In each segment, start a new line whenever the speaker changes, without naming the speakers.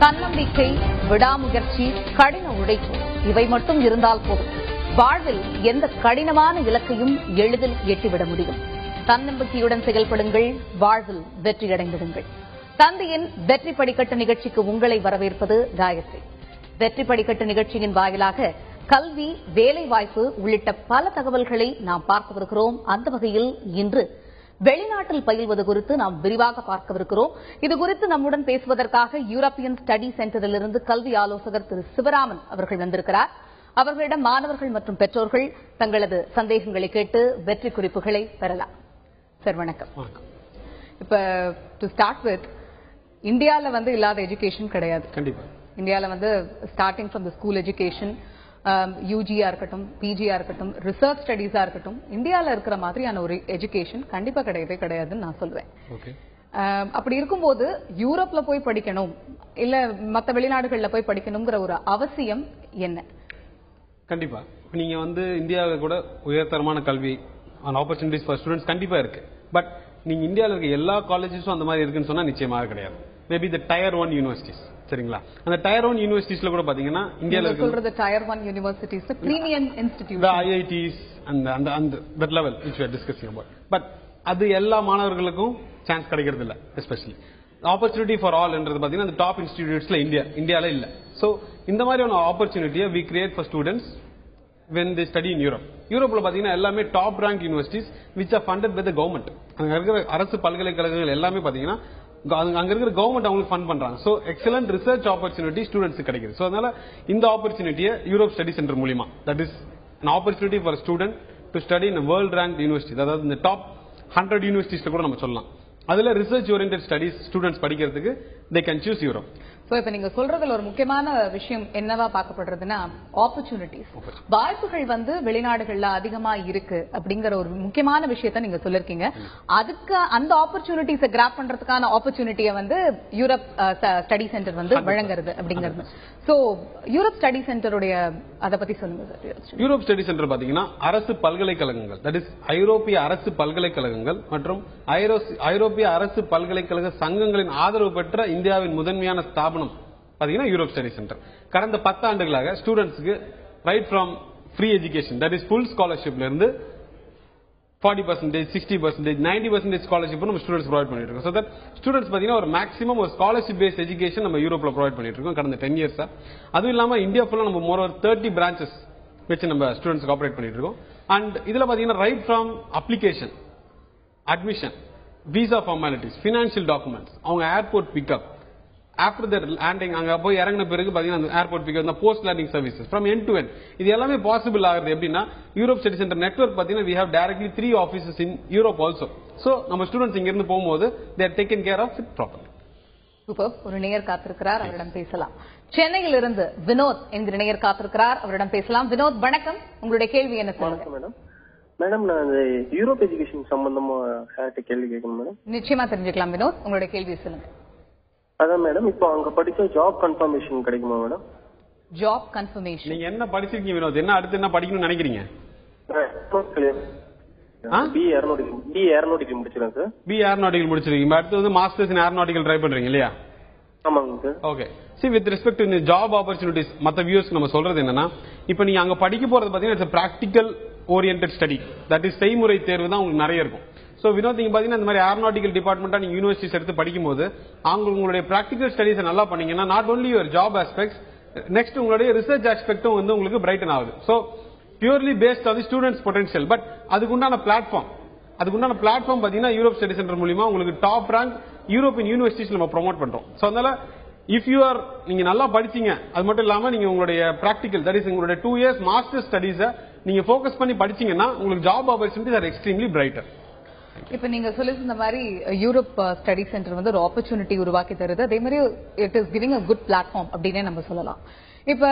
தன்னம்பிக்கை, விடாமுயற்சி, கடின உழைப்பு இவை மட்டும் இருந்தால் போதும். வாழ்வில் எந்த கடினமான இலக்கையும் எளிதில் எட்டிவிட முடியும். தன்னம்பிக்கையுடன் செயல்படுங்கள், வாழ்வில் வெற்றியடைந்திடுங்கள். தந்தையின் வெற்றி படிக்கட்டு நிகழ்ச்சிக்கு உங்களை வரவேற்பது காயத்ரி. வெற்றி படிக்கட்டு நிகழ்ச்சியின் வாயிலாக கல்வி, வேலைவாய்ப்பு உள்ளிட்ட பல தகவல்களை நாம் பார்க்கவிருக்கிறோம். அந்த வகையில் இன்று வெளிநாட்டில் பயில்வது குறித்து நாம் விரிவாக பார்க்கவிருக்கிறோம். இதுகுறித்து நம்முடன் பேசுவதற்காக யூரோப்பியன் ஸ்டடி சென்டரிலிருந்து கல்வி ஆலோசகர் திரு சிவராமன் அவர்கள் வந்திருக்கிறார். அவர்களிடம் மாணவர்கள் மற்றும் பெற்றோர்கள் தங்களது சந்தேகங்களை கேட்டு வெற்றி குறிப்புகளை பெறலாம். சார் வணக்கம். இப்ப டு ஸ்டார்ட் வித், இந்தியால இல்லாத எஜுகேஷன் கிடையாது. கண்டிப்பா இந்தியால starting from the school education, யூஜியா இருக்கட்டும், பிஜியா இருக்கட்டும், ரிசர்ச் ஸ்டடீஸா இருக்கட்டும், இந்தியால இருக்கிற மாதிரியான ஒரு எஜுகேஷன் கண்டிப்பா கிடையவே கிடையாதுன்னு நான் சொல்லுவேன். அப்படி இருக்கும்போது யூரோப்ல போய் படிக்கணும் இல்ல மற்ற வெளிநாடுகள்ல போய் படிக்கணுங்கிற ஒரு அவசியம் என்ன?
கண்டிப்பா நீங்க இந்தியாவில கூட உயர்தரமான கல்வி ஆப்பர்ச்சுனிட்டிஸ் ஃபார் ஸ்டூடெண்ட்ஸ் கண்டிப்பா இருக்கு. பட் நீங்க இந்தியாவில் இருக்க எல்லா காலேஜஸும் அந்த மாதிரி இருக்குன்னு சொன்னா நிச்சயமாக கிடையாது. மேபி த டயர் 1 யூனிவர்சிட்டிஸ், சரிங்களா? அந்த டயர் 1 யூனிவர்சிட்டிஸ்ல கூட பாத்தீங்கன்னா இந்தியால
சொல்றது tier 1 universities, premium institute,
IITs அந்த that level which we are discussing about. But அது எல்லா மாணவர்களுக்கும் சான்ஸ் கிடைக்கிறது இல்ல. எஸ்பெஷலி ஆப்பர்ச்சுனிட்டி ஃபார் ஆல் என்றது பாத்தீங்கன்னா அந்த டாப் இன்ஸ்டிடியூட்ஸ்ல இந்தியால இல்ல. சோ இந்த மாதிரியான ஆப்பர்ச்சுனிட்டியை we create for students when they study in Europe. யூரோப்ல பாத்தீங்கன்னா எல்லாமே top rank universities which are funded by the government. அங்க இருக்கிற அரசு பல்கலைக்கழகங்கள் எல்லாமே பாத்தீங்கன்னா அங்க இருக்கிற கவர்மெண்ட் அவங்களுக்கு ஃபண்ட் பண்றாங்க. So excellent research opportunity students கிடைக்குது. சோ அதனால இந்த ஆப்பர்ச்சுனிட்டியை யூரோப் ஸ்டடி சென்டர் மூலமா, that is an opportunity for a student to study in a world ranked university, அதாவது இந்த டாப் 100 யூனிவர்சிட்டிஸ்ல கூட நம்ம சொல்லலாம். அதுல ரிசர்ச் ஓரியன்டட் ஸ்டடீஸ் ஸ்டூடெண்ட்ஸ் படிக்கிறதுக்கு they can choose Europe.
So இப்ப நீங்க சொல்றதுல ஒரு முக்கியமான விஷயம் என்னவா பார்க்கப்படுறதுன்னா ஆப்பர்ச்சுனிட்டிஸ், வாய்ப்புகள் வெளிநாடுகள்ல அதிகமா இருக்கு அப்படிங்கிற ஒரு முக்கியமான விஷயத்த நீங்க சொல்லிருக்கீங்க. அதுக்கு அந்த ஆப்பர்ச்சுனிட்டிஸை கிராப் பண்றதுக்கான ஆப்பர்ச்சுனிட்டியை யூரோப் ஸ்டடி சென்டர் வழங்குறது அப்படிங்கிறது. சோ யூரோப் ஸ்டடி சென்டருடைய அதை பத்தி சொல்லுங்க சார்.
யூரோப் ஸ்டடி சென்டர் பாத்தீங்கன்னா அரசு பல்கலைக்கழகங்கள், தட் இஸ் ஐரோப்பிய அரசு பல்கலைக்கழகங்கள் மற்றும் ஐரோப்பிய அரசு பல்கலைக்கழக சங்கங்களின் ஆதரவு பெற்ற இந்தியாவின் முதன்மையான ஸ்தாபனம் பாத்தீங்கன்னா யூரோப் ஸ்டடி சென்டர். கடந்த 10 ஆண்டுகளாக ஸ்டூடெண்ட்ஸ்க்கு right from free education, that is full ஸ்காலர்ஷிப்ல இருந்து 40%, 60%, 90% ஸ்காலர்ஷிப் நம்ம ஸ்டூடெண்ட்ஸ் ப்ரொவைட் பண்ணிட்டு இருக்கோம். சோ தட் ஸ்டூடெண்ட்ஸ் பாத்தீங்கன்னா ஒரு மேக்ஸிமம் ஒரு ஸ்காலர்ஷிப் பேஸ்ட் எஜுகேஷன் நம்ம யூரோப்ல ப்ரொவைட் பண்ணிட்டு இருக்கோம் கடந்த 10 இயர்ஸா. அதுவும் இல்லாம இந்தியா ஃபுல்லா நம்ம மோர் ஓவர் 30 பிரான்ச்சஸ் வச்சு நம்ம ஸ்டூடெண்ட்ஸ் ஆபரேட் பண்ணிட்டு இருக்கோம். அண்ட் இதுல பாத்தீங்கன்னா right from application, admission, visa formalities, financial documents, அவங்க airport pickup, after that landing அங்க போய் இறங்கின பிறகு பாத்தீங்கன்னா airport pickup, post landing services from end to end, இது எல்லாமே பாசிபிள் ஆகுது. எப்படின்னா யூரோப் ஸ்டடி சென்டர் நெட்வொர்க் பாத்தீங்கன்னா we have directly 3 offices in Europe also. So நம்ம ஸ்டூடெண்ட்ஸ் இங்க இருந்து போகும்போது they are taken care of it properly.
Super. ஒரு நேயர் காத்திருக்கிறார், அவரிடம் பேசலாம். சென்னையில் இருந்து வினோத் என்கிற நேயர் காத்திருக்கிறார், அவரிடம் பேசலாம். வினோத் வணக்கம், உங்களுடைய கேள்வி என்ன சொல்லுங்க.
மேடம் நான் யூரோப் எஜுகேஷன் சம்பந்தமா கேள்வி கேட்கணும் மேடம்.
நிச்சயமா தெரிஞ்சுக்கலாம் வினோத், உங்களுடைய கேள்வி சொல்லுங்க.
அதான் மேடம், இப்போ அங்க படிச்ச ஜாப் கன்ஃபர்மேஷன் கிடைக்குமா மேடம்?
ஜாப் கன்ஃபர்மேஷன்
நீங்க என்ன படிச்சிருக்கீங்க வினோத்? என்ன அடுத்து என்ன படிக்கணும்னு நினைக்கிறீங்க?
பி ஏரோநாட்டிக்கல் முடிச்சிருக்கேன் சார்.
பி ஏரோநாட்டிக்கல் முடிச்சிருக்கீங்க. அடுத்து மாஸ்டர்ஸ் இன் ஏரோநாட்டிக்கல் ட்ரை பண்றீங்க இல்லையா?
ஆமாங்க sir.
Okay. See with respect to the job opportunities, மத்த வியூவர்ஸ்க்கு நம்ம சொல்றது என்னன்னா, இப்போ நீங்க அங்க படிக்க போறது பாத்தீங்கன்னா it's practical oriented study, that is செய்முறை தேர்வு தான் உங்களுக்கு நிறைய இருக்கும். சோ வினோத் நீங்க பாத்தீங்கன்னா இந்த மாதிரி ஏரோநாட்டிக்கல் டிபார்ட்மெண்டா நீங்க யூனிவர்சிட்டிஸ் எடுத்து படிக்கும் போது உங்களுடைய பிராக்டிகல் ஸ்டடிஸ் நல்லா பண்ணீங்கன்னா not only your job aspects, next உங்களுடைய ரிசர்ச் ஆஸ்பெக்டும் உங்களுக்கு பிரைட்டன் ஆகுது. So purely based on the students potential. But அதுக்குண்டான பிளாட்ஃபார்ம் பாத்தீங்கன்னா யூரோப் ஸ்டடி சென்டர் மூலமா உங்களுக்கு டாப் ரேங்க் யூரோப்பியன் யூனிவர்சிட்டிஸ் நம்ம ப்ரோமோட் பண்றோம். சோ அதனால இஃப் யூ ஆர் நீங்க நல்லா படிச்சீங்க, அது மட்டும் இல்லாம நீங்க உங்களுடைய பிராக்டிகல், தட் இஸ் உங்களுடைய 2 years மாஸ்டர் ஸ்டடீஸை நீங்க போக்கஸ் பண்ணி படிச்சீங்கன்னா உங்களுக்கு job opportunities are extremely brighter.
இப்ப நீங்க சொல்லிருந்த மாதிரி யூரோப் ஸ்டடி சென்டர் ஒரு ஆப்பர்ச்சுனிட்டி உருவாக்கி தருது, அதே மாதிரி it is giving a good platform அப்படின்னே நம்ம சொல்லலாம். இப்ப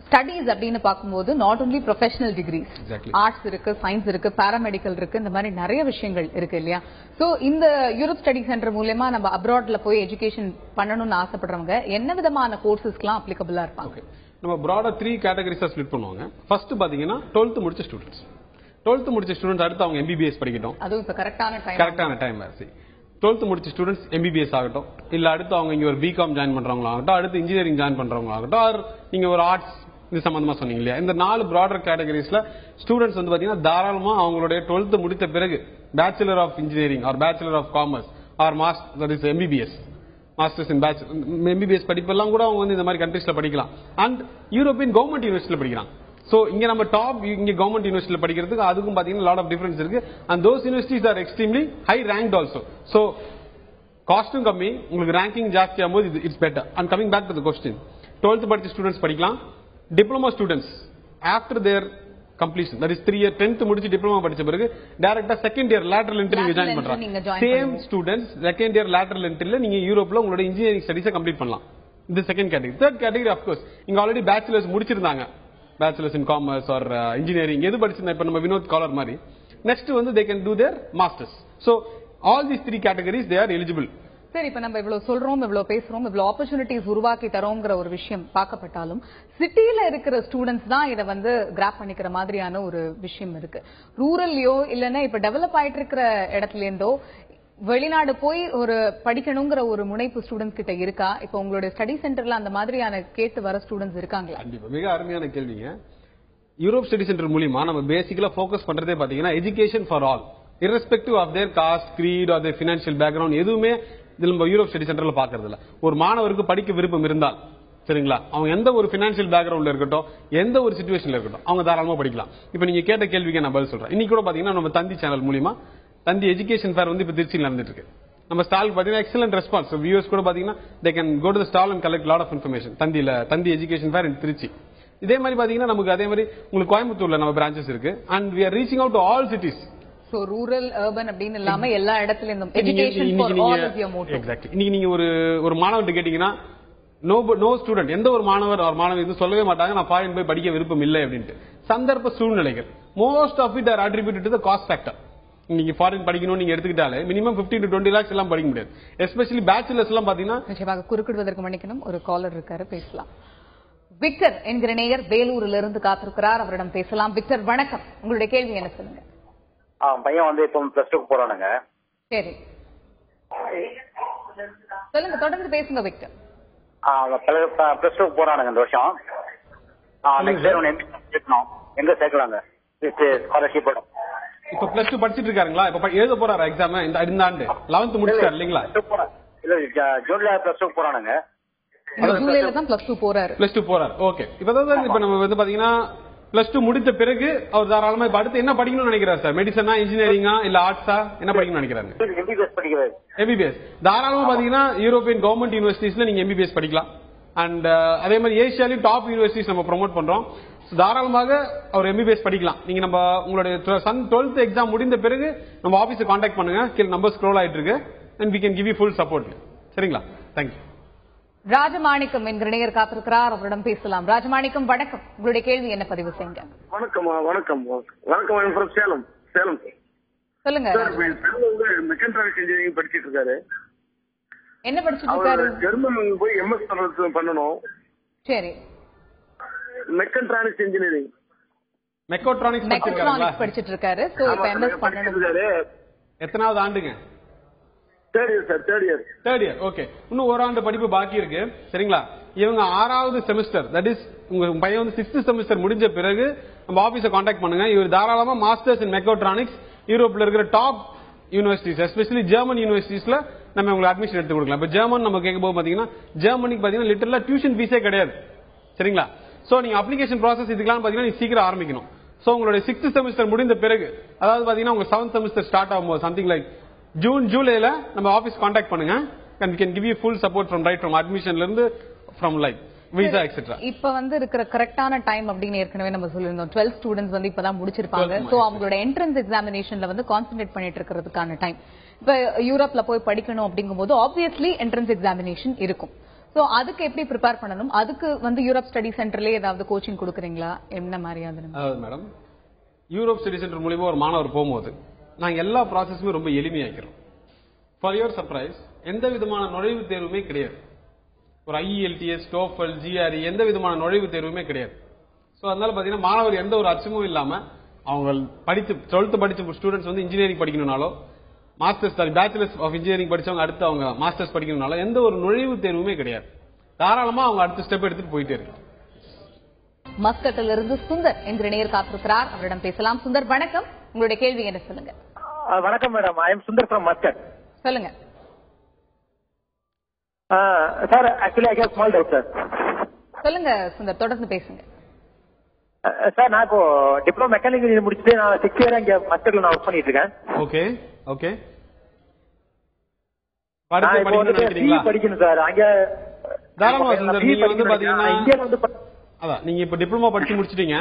ஸ்டடீஸ் அப்படின்னு பார்க்கும்போது not only professional degrees, arts இருக்கு, சயின்ஸ் இருக்கு, பாராமெடிக்கல் இருக்கு, இந்த மாதிரி நிறைய விஷயங்கள் இருக்கு இல்லையா? சோ இந்த யூரோப் ஸ்டடி சென்டர் மூலமா நம்ம அப்ராட்ல போய் எஜுகேஷன் பண்ணணும்னு ஆசைப்படுறவங்க என்ன விதமான கோர்சஸ்க்குலாம் அப்ளிகபிளா இருப்பாங்க?
நம்ம ப்ராடா 3 கேட்டகரிஸா ஸ்பிளிட் பண்ணுவாங்க. ஃபர்ஸ்ட் பாத்தீங்கன்னா 12th முடிச்ச ஸ்டூடெண்ட்ஸ் அடுத்து அவங்க MBBS படிக்கட்டும்.
அதுவும் இப்ப கரெக்டான டைம்.
12th முடிச்ச ஸ்டூடெண்ட்ஸ் MBBS ஆகட்டும், இல்ல அடுத்து அவங்க இங்க ஒரு BCom ஜாயின் பண்றவங்களாகட்டும், அடுத்து இன்ஜினியரிங் ஜாயின் பண்றவங்களாகட்டும், ஆர் நீங்க ஒரு ஆர்ட்ஸ் இது சம்பந்தமா சொன்னீங்க இல்லையா, இந்த 4 ப்ராடர் கேட்டகரிஸ்ல ஸ்டூடெண்ட்ஸ் வந்து பாத்தீங்கன்னா தாராளமா அவங்களுடைய 12th முடித்த பிறகு bachelor of engineering or bachelor of commerce or MBBS masters in MBBS படிப்பெல்லாம் கூட அவங்க வந்து இந்த மாதிரி கண்ட்ரீஸ்ல படிக்கலாம். அண்ட் யூரோப்பியன் கவர்மெண்ட் யூனிவர்சிட்டியில படிக்கலாம். சோ இங்க நம்ம டாப் இங்க கவர்மெண்ட் யூனிவர்சிட்டியில படிக்கிறதுக்கு அதுக்கும் பாத்தீங்கன்னா லாட் ஆஃப் டிஃபரன்ஸ் இருக்கு. And those universities are extremely high ranked also. So காஸ்டும் கம்மி, உங்களுக்கு ரேங்கிங் ஜாஸ்தி ஆகும்போது it's better. And coming back to the question, 12th படிச்ச ஸ்டூடெண்ட்ஸ் படிக்கலாம். Diploma students after their completion, that is 3 year 10th முடிச்சு diploma படிச்ச பிறகு டைரக்டா செகண்ட் இயர் லேட்டரல் என்ட்ரி நீங்க ஜாயின் பண்றாங்க. Same students second year lateral என்ட்ரில நீங்க யூரோப்ல உங்களோட இன்ஜினியரிங் ஸ்டடீஸை கம்ப்ளீட் பண்ணலாம். இது second category. Third category of course இங்க ஆல்ரெடி பேச்சுலர்ஸ் முடிச்சிருந்தாங்க, bachelors in commerce or engineering எது படிச்சிருந்தா இப்ப நம்ம வினோத் காலர் மாதிரி நெக்ஸ்ட் வந்து they can do their masters. So all these 3 categories they are eligible.
சரி, இப்ப நம்ம இவ்வளவு சொல்றோம், இவ்வளவு பேசுறோம், இவ்வளவு ஆப்பர்ச்சுனிட்டிஸ் உருவாக்கி தரோங்கிற ஒரு விஷயம் பார்க்கப்பட்டாலும் சிட்டியில இருக்கிற ஸ்டூடெண்ட்ஸ் தான் இதை வந்து கிராப் பண்ணிக்கிற மாதிரியான ஒரு விஷயம் இருக்கு. ரூரல்லையோ இல்லைன்னா இப்ப டெவலப் ஆயிட்டு இருக்கிற இடத்துல இருந்தோ வெளிநாடு போய் ஒரு படிக்கணுங்கிற ஒரு முனைப்பு ஸ்டூடெண்ட்ஸ் கிட்ட இருக்கா? இப்ப உங்களுடைய ஸ்டடி சென்டர்ல அந்த மாதிரியான கேட்டு வர ஸ்டூடெண்ட்ஸ் இருக்காங்களா?
கண்டிப்பா, மிக அருமையான கேள்விங்க. யூரோப் ஸ்டடி சென்டர் மூலமா நம்ம பேசிக்கலா ஃபோக்கஸ் பண்றதே பாத்தீங்கன்னா education for all, irrespective of their caste, creed or their financial background. எதுவுமே இதுல நம்ம யூரோப் ஸ்டடி சென்டர்ல பாக்குறது இல்ல. ஒரு மாணவருக்கு படிக்க விருப்பம் இருந்தால் சரிங்களா, அவங்க எந்த ஒரு பினான்சியல் பேக்ரவுண்ட்ல இருக்கட்டும், எந்த ஒரு சிச்சுவேஷன்ல இருக்கட்டும், அவங்க தாராளமா படிக்கலாம். இப்ப நீங்க கேட்ட கேள்விக்கு நான் பதில் சொல்றேன். இன்னைக்கு கூட பாத்தீங்கன்னா நம்ம தந்தி சேனல் மூலமா தந்தி எஜுகேஷன் ஃபேர் வந்து இப்ப திருச்சியில் நடந்துட்டு இருக்கு. நம்ம ஸ்டால் பாத்தீங்கன்னா எக்ஸலன்ட் ரெஸ்பான்ஸ். வியூவர்ஸ் கூட பாத்தீங்கன்னா they can go to the stall and collect lot of information. Thanthi education fair in Trichy. இதே மாதிரி பாத்தீங்கன்னா நமக்கு அதே மாதிரி உங்களுக்கு கோயம்புத்தூர்ல நம்ம பிரான்ச்சஸ் இருக்கு. And we are reaching out to all cities.
So rural urban அப்படினு இல்லாம எல்லா இடத்துலயும் இந்த education for all is your motto.
Exactly. நீங்க ஒரு மாணவர்கிட்ட கேட்டீங்கன்னா நோ ஸ்டூடெண்ட், எந்த ஒரு மாணவர் ஒரு மாணவி இது சொல்லவே மாட்டாங்க நான் ஃபாரின் போய் படிக்க விருப்பம் இல்லை அப்படின்ட்டு. சந்தர்ப்ப சூழ்நிலைகள் most of it are attributed to the cost factor. நீங்க ஃபாரின் படிக்கணும் நீங்க எடுத்துக்கிட்டாலே மினிமம் 15 to 20 lakhs எல்லாம் படிக்க முடியாது. எஸ்பெஷலி பேச்சுலர்ஸ் எல்லாம் பாத்தீங்கன்னா.
நிச்சயமாக குறுக்கிடுவதற்கு மன்னிக்கணும், ஒரு காலர் இருக்காரு, பேசலாம். விக்டர் என்கிற நேயர் வேலூரில் இருந்து காத்திருக்கிறார், அவரிடம் பேசலாம். விக்டர் வணக்கம், உங்களுடைய கேள்வி என்ன சொல்லுங்க.
பையன் வந்து இப்போ +2 போறானுங்க. சரி
சொல்லுங்க, தொடர்ந்து பேசுங்க விக்டர்.
+2 போறானுங்க இந்த வருஷம். எங்க சேர்க்கலாங்க ஸ்காலர்ஷிப்?
இப்ப +2 படிச்சிட்டு இருக்காருங்களா? இப்ப எழுத போறாரு எக்ஸாம் இந்த ஆண்டு 11th முடிச்சாரு இல்லீங்களா?
இல்ல ஜூன்ல +2 போறானுங்க.
ஜூலைல தான் +2 போறாரு.
ஓகே. இப்ப நம்ம வந்து பாத்தீங்கன்னா +2 முடித்த பிறகு அவர் தாராளமா இப்ப அடுத்து என்ன படிக்கணும்னு நினைக்கிறார் சார்? மெடிசனா, இன்ஜினியரிங்கா, இல்ல ஆர்ட்ஸா, என்ன படிக்கணும்னு நினைக்கிறாரு? MBBS. தாராளமா பாத்தீங்கன்னா யூரோப்பியன் கவர்மெண்ட் யூனிவர்சிட்டிஸ்ல நீங்க MBBS படிக்கலாம். அண்ட் அதே மாதிரி ஏசியாலையும் டாப் யூனிவர்சிட்டிஸ் நம்ம ப்ரோமோட் பண்றோம். தாராளமாக அவர் MBBS படிக்கலாம். நீங்க நம்ம உங்களுடைய 12th எக்ஸாம் முடிந்த பிறகு நம்ம ஆபீஸை கான்டாக்ட் பண்ணுங்க, கீழ நம்பர் ஸ்க்ரோல் ஆயிட்டு இருக்கு. and we can give you full support. சரிங்களா? தேங்க்யூ.
ராஜமாணிக்கம் என்கிற நேயர் காத்திருக்கிறார், அவரிடம் பேசலாம். ராஜமாணிக்கம் வணக்கம், உங்களுடைய கேள்வி என்ன பதிவு செய்யுங்க.
வணக்கம் சேலம்
சொல்லுங்க.
மெக்கானிக்கல் இன்ஜினியரிங் படிச்சிட்டு இருக்காரு.
என்ன படிச்சிட்டு இருக்காரு?
ஜெர்மன் போய் MS பண்ணணும்.
சரி.
மெக்கானிக்ஸ் இன்ஜினியரிங்
மெக்காட்ரானிக்ஸ்
படிச்சிட்டு இருக்காரு. சோ இப்ப MS பண்ணணும்.
எத்தனாவது ஆண்டுங்க?
Third year.
ஓகே. இன்னும் ஒரு ஆண்டு படிப்பு பாக்கி இருக்கு. சரிங்களா? இவங்க 6வது செமஸ்டர், தட் இஸ் உங்க பையன் வந்து 6th செமஸ்டர் முடிஞ்ச பிறகு நம்ம ஆபீஸை கான்டாக்ட் பண்ணுங்க. இவர் தாராளமா மாஸ்டர்ஸ் இன் மெக்காட்ரானிக்ஸ் யூரோப்ல இருக்கிற டாப் யூனிவர்சிட்டிஸ், எஸ்பெஷலி ஜெர்மன் யூனிவர்சிட்டிஸ்ல நம்ம உங்களுக்கு அட்மிஷன் எடுத்து கொடுக்கலாம். இப்ப ஜெர்மன் நம்ம கேட்கும்போது பாத்தீங்கன்னா ஜெர்மனிக்கு பாத்தீங்கன்னா லிட்டரலா டியூஷன் ஃபீஸே கிடையாது. சரிங்களா? சோ நீங்க அப்ளிகேஷன் ப்ராசஸ் இதுக்கெல்லாம் பாத்தீங்கன்னா நீங்க சீக்கிரம் ஆரம்பிக்கணும். சோ உங்களுடைய 6th செமஸ்டர் முடிந்த பிறகு, அதாவது பாத்தீங்கன்னா உங்க 7th செமஸ்டர் ஸ்டார்ட் ஆகும்போது சம்திங் லைக் ஜூலைல நம்ம ஆபீஸ் கான்டாக்ட் பண்ணுங்க. and we can give you full support from admissionல இருந்து from like visa etc.
இப்ப வந்து இருக்கிற கரெக்டான டைம் அப்படின்னு ஏற்கனவே நம்ம சொல்லிருந்தோம். 12 ஸ்டூடெண்ட்ஸ் வந்து இப்பதான் முடிச்சிருப்பாங்க. சோ அவங்களோட என்ட்ரன்ஸ் எக்ஸாமினேஷன்ல வந்து கான்சென்ட்ரேட் பண்ணிட்டு இருக்கிறதுக்கான டைம். இப்ப யூரோப்ல போய் படிக்கணும் அப்படிங்கும்போது ஆப்வியஸ்லி என்ட்ரன்ஸ் எக்ஸாமினேஷன் இருக்கும். சோ அதுக்கு எப்படி ப்ரிப்பேர் பண்ணணும்? அதுக்கு வந்து யூரோப் ஸ்டடி சென்டர்லயே ஏதாவது கோச்சிங் கொடுக்குறீங்களா? என்ன மாதிரியான?
மேடம், யூரோப் ஸ்டடி சென்டர் மூலமா ஒரு மாணவர் போகும்போது நாங்க எல்லா ப்ராசஸுமே ரொம்ப எளிமையாக்கிறோம். ஃபார் யுவர் சர்ப்ரைஸ், எந்த விதமான நுழைவுத் தேர்வுமே கிடையாது. ஒரு IELTS, TOEFL, GRE எந்த விதமான நுழைவுத் தேர்வுமே கிடையாது. சோ அதனால பாத்தீங்கன்னா மாணவர் எந்த ஒரு அச்சமும் இல்லாம அவங்க படித்து 12th படிச்ச ஸ்டூடெண்ட்ஸ் வந்து இன்ஜினியரிங் படிக்கணும்னாலோ மாஸ்டர்ஸ் பேச்சுலர்ஸ் ஆஃப் இன்ஜினியரிங் படிச்சவங்க அடுத்து அவங்க மாஸ்டர்ஸ் படிக்கணும்னால எந்த ஒரு நுழைவுத் தேர்வுமே கிடையாது. தாராளமா அவங்க அடுத்த ஸ்டெப் எடுத்துட்டு போயிட்டே இருக்கு.
மஸ்கட்டிலிருந்து சுந்தர் என்கிற நேயர் காத்திருக்கிறார். அவரிடம் பேசலாம். சுந்தர் வணக்கம், உங்களுடைய கேள்வி என்ன சொல்லுங்க.
வணக்கம் madam, I am Sundar from Muscat.
சொல்லுங்க
sir. Actually I have small doubt sir.
சொல்லுங்க சுந்தர், தொடர்ந்து பேசுங்க.
சார் நான் இப்போ டிப்ளமோ மெக்கானிக்கல் இன்ஜினியரிங் முடிச்சுட்டு நான் 6 இயர் இங்க மஸ்கட்ல நான் ஒர்க் பண்ணிட்டு இருக்கேன்.
Okay okay.
படிக்கணும் சார் அங்க.
தாராளமா சுந்தர், நீங்க வந்து பாத்தீங்கன்னா
இந்தியால வந்து
அதான் நீங்க இப்ப டிப்ளமோ படிச்சு முடிச்சிட்டீங்க.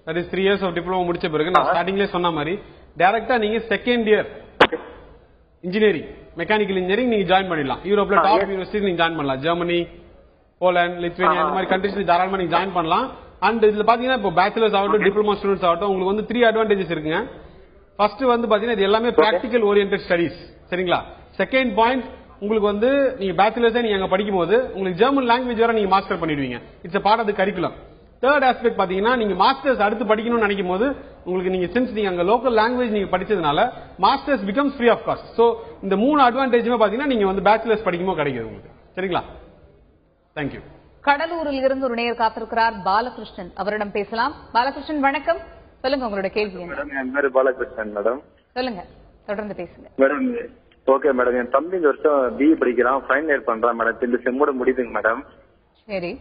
That is 3 years of diploma முடிச்ச பிறகு நான் ஸ்டார்டிங்லேயே சொன்ன மாதிரி டைரக்டா நீங்க second year engineering mechanical engineering நீங்க ஜாயின் பண்ணிடலாம். யூரோப்ல டாப் யூனிவர்சிட்டி நீங்க ஜாயின் பண்ணலாம். ஜெர்மனி, போலாந்து, லித்வேனியா இந்த மாதிரி கண்ட்ரிஸ் தாராளமா நீங்க ஜாயின் பண்ணலாம். அண்ட் இதுல பாத்தீங்கன்னா இப்போ பேச்சுலர்ஸ் ஆகட்டும் டிப்ளமோ ஸ்டூடெண்ட்ஸ் ஆகட்டும் உங்களுக்கு வந்து 3 அட்வான்டேஜஸ் இருக்குங்க. ஃபர்ஸ்ட் வந்து பாத்தீங்கன்னா இது எல்லாமே பிராக்டிகல் ஓரியன்டட் ஸ்டடிஸ், சரிங்களா. செகண்ட் பாயிண்ட், உங்களுக்கு வந்து நீங்க பேச்சுலர்ஸே நீங்க அங்க படிக்கும் போது உங்களுக்கு ஜெர்மன் லாங்குவேஜ் வர நீங்க மாஸ்டர் பண்ணிடுவீங்க. It's part of the curriculum. Third aspect பாத்தீங்கன்னா நீங்க மாஸ்டர்ஸ் அடுத்து படிக்கணும்னு நினைக்கும் போது உங்களுக்கு நீங்க சின்ஸ் நீங்க அங்க லோக்கல் லாங்குவேஜ் நீங்க படிச்சதுனால masters becomes free of cost. So இந்த 3 அட்வான்டேஜுமே பாத்தீங்கன்னா நீங்க வந்து பேச்சுலர்ஸ் படிக்கும்போது கிடைக்குது உங்களுக்கு, சரிங்களா. தேங்க்யூ.
கடலூரில் இருந்து ஒரு நேயர் காத்திருக்கிறார் பாலகிருஷ்ணன், அவரிடம் பேசலாம். பாலகிருஷ்ணன் வணக்கம், சொல்லுங்க உங்களுடைய கேள்வி என்ன.
மேடம் என் பேரு பாலகிருஷ்ணன் மேடம்.
சொல்லுங்க, தொடர்ந்து பேசுங்க.
மேடம் ஓகே மேடம், என் தம்பி இந்த வருஷம் பிஇ படிக்கிறான், ஃபைனல் இயர் பண்றான் மேடம். இந்த செம்மோட முடியுதுங்க மேடம்.
சரி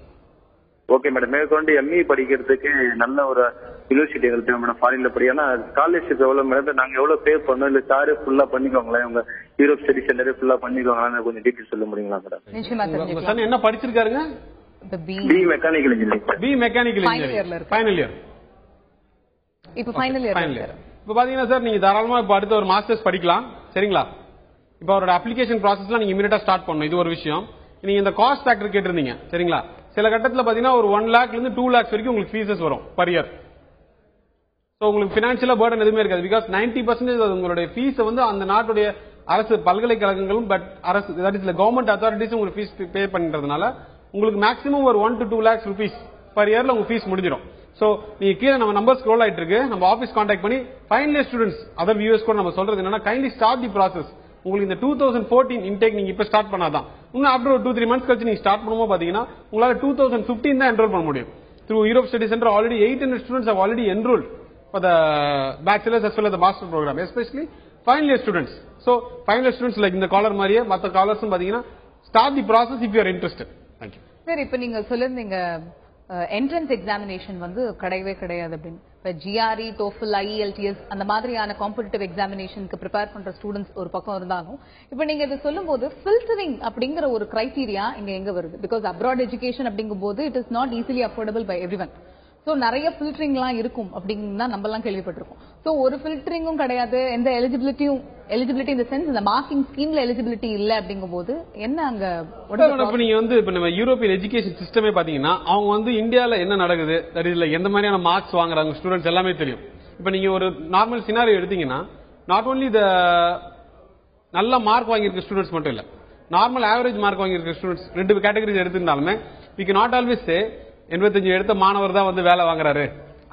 ஓகே மேடம். மேற்கொண்டு எம்இ படிக்கிறதுக்கு நல்ல ஒரு யூனிவர்சிட்டி எங்களுக்கு மேடம் ஃபாரின்ல படி. ஏன்னா ஸ்காலர்ஷிப் எவ்வளவு மேடம், நாங்க எவ்வளவு பே பண்ணோம், இல்ல சாரு ஃபுல்லா பண்ணிக்கோங்களேன், உங்க யூரோப் ஸ்டடி சென்டரே ஃபுல்லா பண்ணிக்கோங்களா, கொஞ்சம் டீட்டெயில் சொல்ல முடியுங்களா மேடம்.
நிச்சயமா தெரிஞ்சுக்கலாம்.
சன் என்ன படிச்சிருக்காருங்க?
B mechanical engineering.
B mechanical engineering final year.
இப்போ ஃபைனல் இயர்.
இப்போ பாத்தீங்கன்னா சார் நீங்க தாராளமா இப்போ அடுத்த ஒரு மாஸ்டர்ஸ் படிக்கலாம், சரிங்களா. இப்போ அவரோட அப்ளிகேஷன் ப்ராசஸ்லாம் நீங்க இமிடியேட்டா ஸ்டார்ட் பண்ணணும். இது ஒரு விஷயம். நீங்க இந்த காஸ்ட் ஃபேக்டர் கேட்டிருந்தீங்க, சரிங்களா. சில கட்டத்தில் பாத்தீங்கன்னா ஒரு 1 lakh இருந்து 2 lakhs வரைக்கும் உங்களுக்கு ஃபீஸஸ் வரும் பர் இயர். ஸோ உங்களுக்கு பினான்சியலா பர்டன் எதுவுமே இருக்காது. பிகாஸ் 90% உங்களுடைய ஃபீஸ் வந்து அந்த நாட்டுடைய அரசு பல்கலைக்கழகங்களும் பட் அரசு தட் இஸ் கவர்மெண்ட் அத்தாரிட்டிஸ் உங்களுக்கு ஃபீஸ் பே பண்றதுனால உங்களுக்கு மேக்ஸிமம் ஒரு 1 to 2 lakhs rupees பர் இயர்ல உங்க ஃபீஸ் முடிஞ்சிடும். சோ நீங்க கீழே நம்ம நம்பர் ஸ்க்ரோல் ஆயிட்டு இருக்கு, நம்ம ஆபீஸ் கான்டாக்ட் பண்ணி final year students other viewers கூட நம்ம சொல்றது என்னன்னா கைண்ட்லி ஸ்டார்ட் தி ப்ராசஸ். உங்களுக்கு இந்த 2014 இன்டேக் நீங்க இப்ப ஸ்டார்ட் பண்ணாதான் இன்னும் ஆஃப்டர் ஒரு 2-3 months கழிச்சு நீங்க ஸ்டார்ட் பண்ணும்போது பாத்தீங்கன்னா உங்களால 2015 தான் என்ரோல் பண்ண முடியும். Through Europe study centre already 800 students have already enrolled for the bachelor's as well as the master program, especially final year students. So final year students like இந்த காலர் மாதிரியே மற்ற காலர்ஸும் பாத்தீங்கன்னா start the process if you are interested. Thank you.
Sir இப்ப நீங்க சொல்லிருந்தீங்க entrance examination வந்து கிடையவே கிடையாது அப்படின்னு. இப்ப ஜிஆர்இ, டோஃபல், ஐஎல்டிஎஸ் அந்த மாதிரியான காம்படிட்டிவ் எக்ஸாமினேஷனுக்கு ப்ரிப்பேர் பண்ற ஸ்டூடெண்ட்ஸ் ஒரு பக்கம் இருந்தாலும் இப்ப நீங்க இது சொல்லும் போது ஃபில்டரிங் அப்படிங்கிற ஒரு கிரைட்டீரியா இங்க எங்க வருது? பிகாஸ் அப்ராட் எஜுகேஷன் அப்படிங்கும் போது it is not easily affordable by everyone. So நிறைய ஃபில்டரிங்லாம் இருக்கும் அப்படின்னு தான் நம்ம எல்லாம் கேள்விப்பட்டிருக்கோம். சோ ஒரு ஃபில்டரிங்கும் கிடையாது, எந்த எலிஜிபிலிட்டி இந்த சென்ஸ் இந்த மார்க்கிங் ஸ்கீம்ல எலிஜிபிலிட்டி இல்ல அப்படிங்கும் போது என்ன அங்க
நீங்க வந்து இப்ப நம்ம யூரோப்பியன் எஜுகேஷன் சிஸ்டமே பாத்தீங்கன்னா அவங்க வந்து இந்தியால என்ன நடக்குது, தட் இஸ் எந்த மாதிரியான மார்க்ஸ் வாங்குறாங்க ஸ்டூடெண்ட்ஸ் எல்லாமே தெரியும். இப்ப நீங்க ஒரு நார்மல் சினாரியோ எடுத்தீங்கன்னா நாட் ஓன்லி த நல்ல மார்க் வாங்கியிருக்க ஸ்டூடெண்ட்ஸ் மட்டும் இல்ல, நார்மல் ஆவரேஜ் மார்க் வாங்கியிருக்க ஸ்டூடெண்ட்ஸ் 2 கேட்டகரிஸ் எடுத்திருந்தாலுமே we cannot always say 85 எடுத்த மாணவர் தான் வந்து வேலை வாங்குறாரு,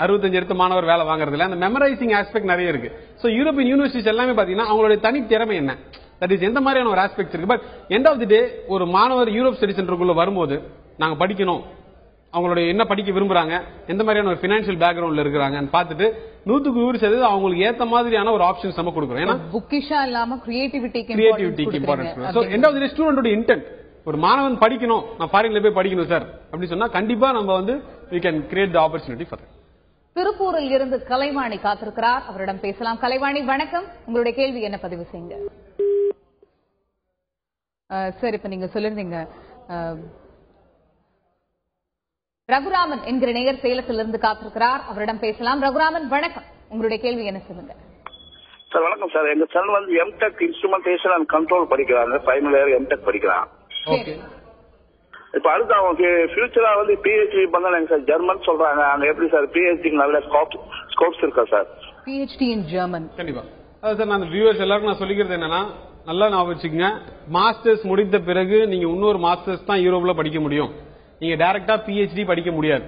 65 எடுத்த மாணவர் வேலை வாங்குறது இல்ல. அந்த மெமரைசிங் ஆஸ்பெக்ட் நிறைய இருக்கு. சோ யூரோப்பியன் யூனிவர்சிட்டிஸ் எல்லாமே பாத்தீங்கன்னா அவங்களுடைய தனி திறமை என்ன, தட் இஸ் எந்த மாதிரியான ஒரு ஆஸ்பெக்ட் இருக்கு. பட் எண்ட் ஆஃப் தி டே ஒரு மாணவர் யூரோப் ஸ்டடி சென்டருக்குள்ள வரும்போது நாங்க படிக்கணும், அவங்களுடைய என்ன படிக்க விரும்புறாங்க, எந்த மாதிரியான ஒரு பினான்சியல் பேக்ரவுண்ட்ல இருக்காங்க பார்த்துட்டு 100% அவங்களுக்கு ஏத்த மாதிரியான ஒரு ஆப்ஷன்ஸ் நம்ம கொடுக்குறோம். ஏன்னா
புக்கிஷா இல்லாம கிரியேட்டிவிட்டிக்கு
importance. So end of the day ஸ்டூடெண்டோட இன்டென்ட் ஒரு மாணவன் படிக்கணும், நான் ஃபாரின்ல போய் படிக்கணும் சார் அப்படி சொன்னா கண்டிப்பா நம்ம வந்து we can create the opportunity for that.
திருப்பூரில் இருந்து கலைவாணி காத்திருக்கிறார், அவரிடம் பேசலாம். கலைவாணி வணக்கம், உங்களுடைய கேள்வி என்ன பதிவு செய்யுங்க. சார் இப்ப நீங்க சொல்லிருந்தீங்க ரகுராமன் என்கிற நேயர் சேலத்திலிருந்து காத்திருக்கிறார், அவரிடம் பேசலாம். ரகுராமன் வணக்கம், உங்களுடைய கேள்வி என்ன சொல்லுங்க.
சார் வணக்கம் சார், எங்க சன் வந்து எம்டெக் இன்ஸ்ட்ருமெண்டேஷன் அண்ட் கண்ட்ரோல் படிக்கிறாங்க, ஃபைனல் இயர் எம்டெக் படிக்கிறான். இப்ப அடுத்து அவங்க ஃபியூச்சரா வந்து பிஹெச்டி பண்ணாங்க சார், ஜெர்மன் சொல்றாங்க, அங்க எப்படி சார் பிஹெச்டி நல்ல ஸ்கோப்ஸ் இருக்கா சார்?
பிஹெச்டி இன் ஜெர்மன்
கண்டிப்பா. அதான் சார் நான் வியூவர்ஸ் எல்லாருக்கும் நான் சொல்லிக்கிறது என்னன்னா நல்லா ஞாபகம் வச்சுக்கங்க, மாஸ்டர்ஸ் முடித்த பிறகு நீங்க இன்னொரு மாஸ்டர்ஸ் தான் யூரோப்ல படிக்க முடியும், நீங்க டைரக்டா பிஹெச்டி படிக்க முடியாது.